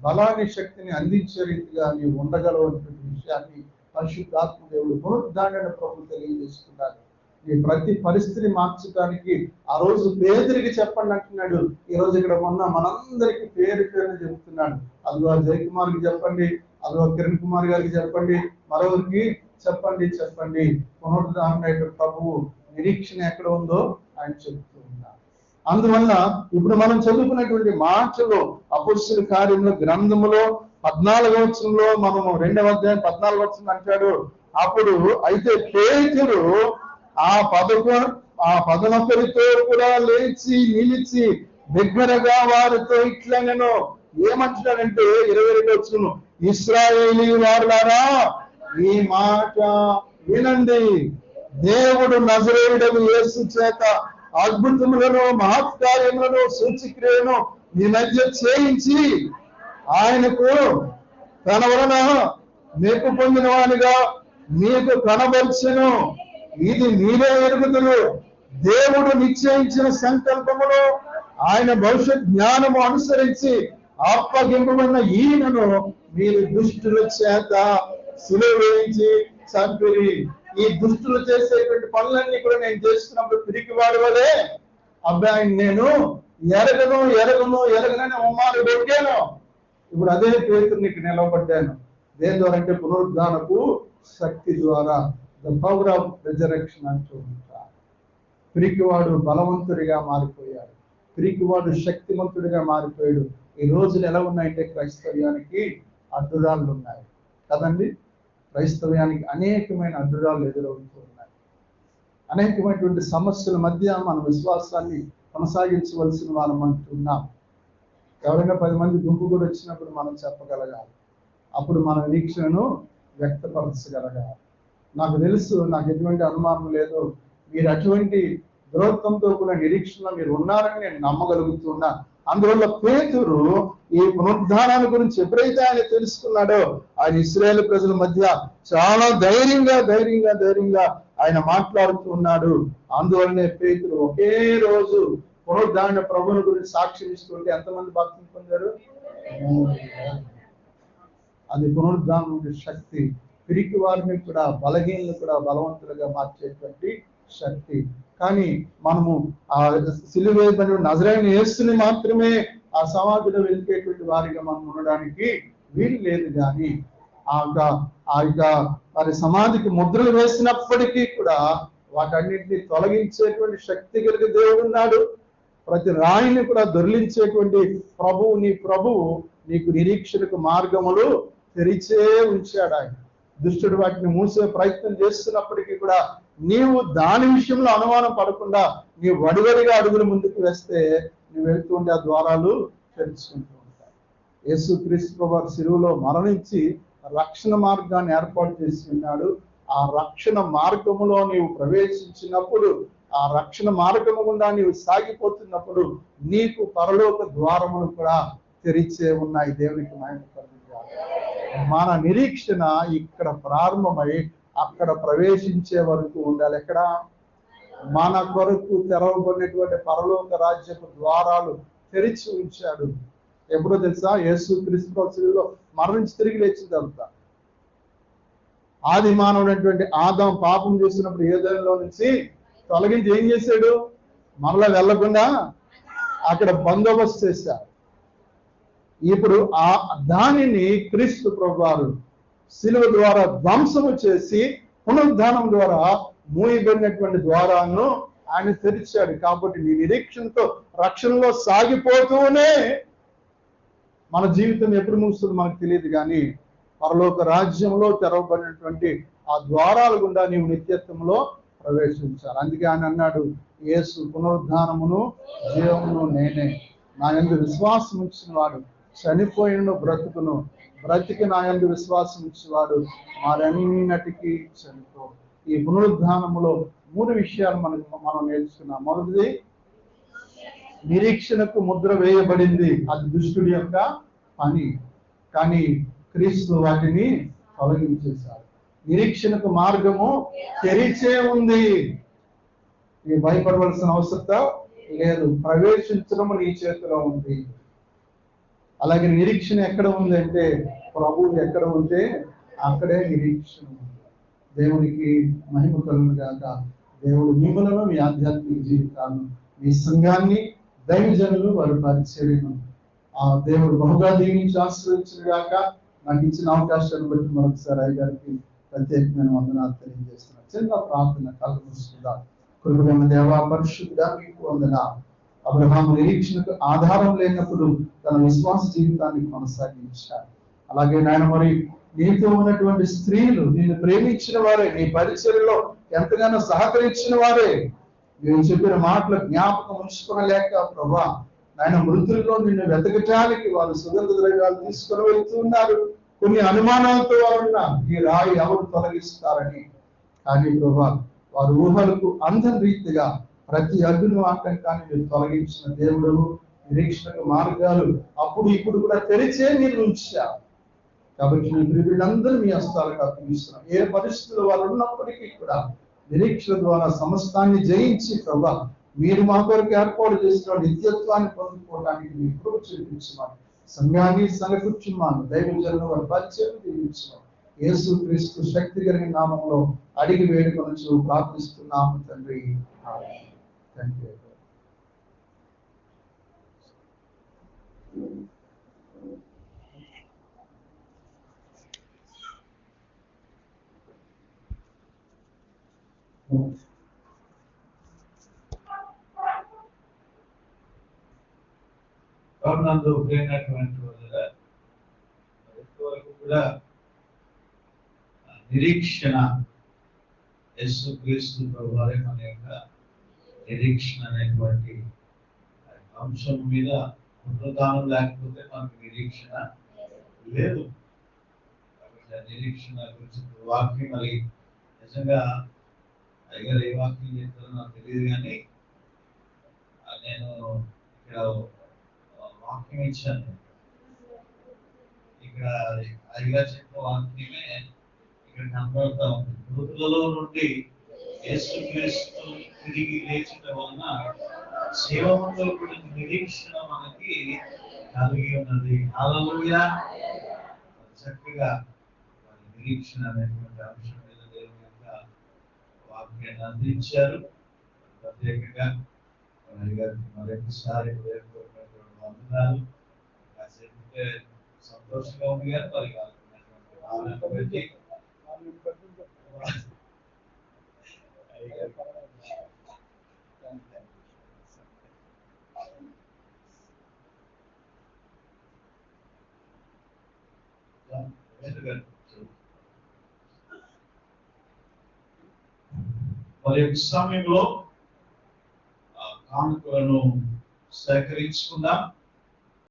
బలాన్ని, శక్తిని అందించే రీతిగా నీవు ఉండగలవు అనేటువంటి విషయాన్ని పరిశుద్ధాత్మ దేవుడు పునరుద్ధరణ ప్రభు తెలియజేస్తున్నారు. నీ ప్రతి పరిస్థితిని మార్చడానికి ఆ రోజు పేదరికి చెప్పండి అంటున్నాడు. ఈ రోజు ఇక్కడ ఉన్న మనందరికీ పేరు చెప్తున్నాడు. అదిగో జయకుమార్కి చెప్పండి, అదిగో కిరణ్ కుమార్ గారికి చెప్పండి, మరొకరికి చెప్పండి. పునరుద్ధరణ ప్రభువు నిరీక్షణ ఎక్కడ ఉందో ఆయన చెప్తూ ఉన్నారు. అందువల్ల ఇప్పుడు మనం చదువుకున్నటువంటి మాటలో అపొస్తలుల కార్యముల గ్రంథములో 14వ వచనంలో మనము 2వ అధ్యాయం 14వ వచనం అంటాడు. అప్పుడు అయితే పేతురు ఆ ఆ 11తో కూడా లేచి నిలిచి దగ్గరగా వారితో ఇట్లా నేను ఏమంటున్నాడంటే 22 వచ్చును, ఇశ్రాయేలీ వారులారా ఈ మాట వినండి, దేవుడు నజరేయుడగు యేసు చేత అద్భుతములను మహత్కార్యములను సూచక్రియలను మీ మధ్య చేయించి ఆయనకు తన వలన మెప్పు పొందిన వానిగా మీకు కనబర్చెను. ఇది మీరే ఎరుగుదురు. దేవుడు నిశ్చయించిన సంకల్పమును ఆయన భవిష్యత్ జ్ఞానము అనుసరించి అప్పగింపబడిన ఈయనను మీరు దుష్టుల చేత సిలువ వేయించి చంపిరి. ఈ దుష్టులు చేసేటువంటి పనులన్నీ కూడా నేను చేస్తున్నప్పుడు పిరికివాడి వలే అబ్బాయిని నేను ఎరగనని ఉమ్మాను పెట్టాను. ఇప్పుడు అదే పేతునికి నిలబడ్డాను. దేని ద్వారా అంటే పునరుద్ధానపు శక్తి ద్వారా, ద పవర్ ఆఫ్ రిజరెక్షన్ అంటూ ఉంటారు. పిరికివాడు బలవంతుడిగా మారిపోయాడు, పిరికివాడు శక్తివంతుడిగా మారిపోయాడు. ఈ రోజులు ఎలా ఉన్నాయంటే క్రైస్తవ్యానికి అడ్డురాళ్ళు ఉన్నాయి కదండి. క్రైస్తవ్యానికి అనేకమైన అడ్డురాళ్ళు ఎదురవుతూ ఉన్నాయి. అనేకమైనటువంటి సమస్యల మధ్య మన విశ్వాసాన్ని కొనసాగించవలసిన వాళ్ళం అంటున్నాం. ఎవరైనా 10 మంది గుంపు కూడా వచ్చినప్పుడు మనం చెప్పగలగాలి, అప్పుడు మన నిరీక్షణను వ్యక్తపరచగలగాలి. నాకు తెలుసు, నాకు ఎటువంటి అనుమానం లేదు, మీరు అటువంటి దృఢత్వంతో కూడా నిరీక్షణ మీరు ఉన్నారని నేను నమ్మగలుగుతున్నా. అందువల్ల పేతురు ఈ పునరుద్ధానాన్ని గురించి ఎప్పుడైతే ఆయన తెలుసుకున్నాడో ఆయన ఇశ్రాయేలు ప్రజల మధ్య చాలా ధైర్యంగా ఆయన మాట్లాడుతూ ఉన్నాడు. అందువల్లనే పేతురు ఒకే రోజు పునరుద్ధాన ప్రభువుని గురించి సాక్ష్యం ఇస్తుంటే ఎంతమంది భక్తులు పొందారు? అది పునరుద్ధానం శక్తి. పిరికి వారిని కూడా బలహీనలు కూడా బలవంతులుగా మార్చేటువంటి శక్తి. కానీ మనము ఆ సిలువ వేయబడిన నజరేయుని యేసుని మాత్రమే ఆ సమాధిలో వెలికేటువంటి వారిగా మనం ఉండడానికి వీలు లేదు. కానీ ఆ యొక్క వారి సమాధికి ముద్రలు వేసినప్పటికీ కూడా వాటన్నిటిని తొలగించేటువంటి శక్తి కలిగి దేవుడు ఉన్నాడు. ప్రతి రాయిని కూడా దొర్లించేటువంటి ప్రభువు నీకు నిరీక్షణకు మార్గములు తెరిచే ఉంచాడు. ఆయన దుష్టుడు వాటిని మూసే ప్రయత్నం చేస్తున్నప్పటికీ కూడా నీవు దాని విషయంలో అనుమానం పడకుండా నీవు వడివడిగా అడుగులు ముందుకు వేస్తే నువ్వు వెళ్తూ ఉంటే ఆ ద్వారాలు తెరుచుకుంటూ ఉంటాయి. యేసుక్రీస్తు వారి సిలువలో మరణించి రక్షణ మార్గాన్ని ఏర్పాటు చేసి ఉన్నాడు. ఆ రక్షణ మార్గములో నీవు ప్రవేశించినప్పుడు, ఆ రక్షణ మార్గము గుండా నీవు సాగిపోతున్నప్పుడు నీకు పరలోక ద్వారములు కూడా తెరిచే ఉన్నాయి. దేవునికి మహిమ కలుగుగాక. మన నిరీక్షణ ఇక్కడ ప్రారంభమై అక్కడ ప్రవేశించే వరకు ఉండాలి. ఎక్కడ? మన కొరకు తెరవబడినటువంటి పరలోక రాజ్యపు ద్వారాలు తెరిచి ఉంచాడు. ఎప్పుడో తెలుసా? యేసుక్రీస్తు మరణించి తిరిగి లేచిన తర్వాత ఆది మానవుడైనటువంటి ఆదాం పాపం చేసినప్పుడు ఏదైనా నుంచి తొలగించి ఏం చేశాడు? మరలా వెళ్లకుండా అక్కడ బందోబస్తు చేశారు. ఇప్పుడు దానిని క్రీస్తు ప్రభువారు శిలువ ద్వారా ధ్వంసము చేసి పునరుద్ధానం ద్వారా మూయబడినటువంటి ద్వారాలను ఆయన తెరిచాడు. కాబట్టి నీ నిరీక్షణతో రక్షణలో సాగిపోతూనే మన జీవితం ఎప్పుడు ముగుస్తుందో మనకు తెలియదు. కానీ పరలోక రాజ్యంలో తెరవబడినటువంటి ఆ ద్వారాల గుండా నీవు నిత్యత్వంలో ప్రవేశించాలి. అందుకే ఆయన అన్నాడు, యేసు పునరుద్ధానమును జీవమును నేనే, నా యందు విశ్వాసం ఉంచిన వాడు చనిపోయిన బ్రతుకును, బ్రతికి నా యందు విశ్వాసం ఇచ్చేవాడు మరన్నిటికీ చనిపో. ఈ పునరుద్ధానములో 3 విషయాలు మనం నేర్చుకున్నాం. మొదటిది, నిరీక్షణకు ముద్ర వేయబడింది. అది దుష్టుడి యొక్క పని, కానీ క్రీస్తు వాటిని తొలగించేశాడు. నిరీక్షణకు మార్గము తెరిచే ఉంది. ఈ భయపడవలసిన అవసరం లేదు. ప్రవేశించడం నీ చేతిలో ఉంది. అలాగే నిరీక్షణ ఎక్కడ ఉంది అంటే ప్రభువు ఎక్కడ ఉంటే అక్కడే నిరీక్షణ ఉంది. దేవునికి మహిమ కలుగును గాక. దేవుడు మిమ్మలను, మీ ఆధ్యాత్మిక జీవితాలను, మీ సంఘాన్ని, దైవజనులు, వారి పరిచర్యను ఆ దేవుడు బహుగా దీవించి ఆశీర్వదించిన గాక. నాకు ఇచ్చిన అవకాశాన్ని బట్టి మరొకసారి అయ్యగారికి ప్రత్యేకమైన వందనాలు తెలియజేస్తున్నాను. చిన్న ప్రార్థన కళ్ళు మూసుకుందాం. కృపగల దేవా, పరిశుద్ధుడా, మీకు వందనాలు. అబ్రహాము నిరీక్షణకు ఆధారం లేనప్పుడు తన విశ్వాస జీవితాన్ని కొనసాగించాడు. అలాగే నాయన, మరి నీతో ఉన్నటువంటి స్త్రీలు నిన్ను ప్రేమించిన వారే, నీ పరిచర్యలో ఎంతగానో సహకరించిన వారే, మేము చెప్పిన మాటలు జ్ఞాపకం ఉంచుకోలేక ప్రభా ఆయన మృతుల్లో నిన్ను వెతకటానికి వారు సుగంధ ద్రవ్యాలు తీసుకుని వెళ్తూ ఉన్నారు. కొన్ని అనుమానాలతో వారు ఉన్నారు, ఈ రాయి ఎవరు తొలగిస్తారని. కానీ ప్రభా వారు ఊహలకు అందని రీతిగా ప్రతి అడ్డును ఆటంకాన్ని మీరు తొలగించిన దేవుడు, నిరీక్షణ మార్గాలు అప్పుడు ఇప్పుడు కూడా తెరిచే మీరు ఉంచారు. కాబట్టి మీ ప్రియులందరూ మీ హస్తాలకు అప్పగిస్తున్నాం. ఏ పరిస్థితుల్లో వారు ఉన్నప్పటికీ కూడా నిరీక్షణ ద్వారా సమస్తాన్ని జయించి ప్రభా మీరు మా కొరకు ఏర్పాటు చేసిన నిత్యత్వాన్ని పొందుకోవడానికి మీ కృప చూపించున్నాం. సమయాన్ని సమకూర్చున్నాను. దైవజనుల వారి పరిచయం దీవించున్నాం. యేసు క్రీస్తు శక్తి కలిగిన నామంలో అడిగి వేడుకొనొచ్చు ప్రార్థిస్తున్నాము తండ్రి. Thank you. ప్రభునందు ప్రియమైనటువంటి వరకు కూడా నిరీక్షణ యేసు క్రీస్తు ప్రభువారే మన యొక్క నిరీక్షణ అనేటువంటి అంశం మీద పునరుద్ధానం లేకపోతే మనకు నిరీక్షణ లేదు. కాబట్టి నిరీక్షణ గురించి వాక్యం మరి నిజంగా అయ్యారు ఏ వాక్యం చెప్తారో నాకు తెలియదు, కానీ నేను ఇక్కడ వాక్యం ఇచ్చాను. ఇక్కడ అయ్యగా చెప్పిన వాక్యమే ఇక్కడ కనపడతా ఉంది. మృతులలో నుండి యేసుక్రీస్తు తిరిగి లేచిన వలన జీవములో కూడా నిరీక్షణ మనకి కలిగి ఉన్నది. హల్లెలూయా. చక్కగా నిరీక్షణ అనేటువంటి అంశం మీద దేవుని యొక్క వాక్యాన్ని అందించారు. ప్రత్యేకంగా మరొకసారి వందనాలు. కాసేపు సంతోషంగా ఉంది కానీ మరి బట్టి మరి యొక్క సమయంలో కానుకలను సేకరించుకుందాం.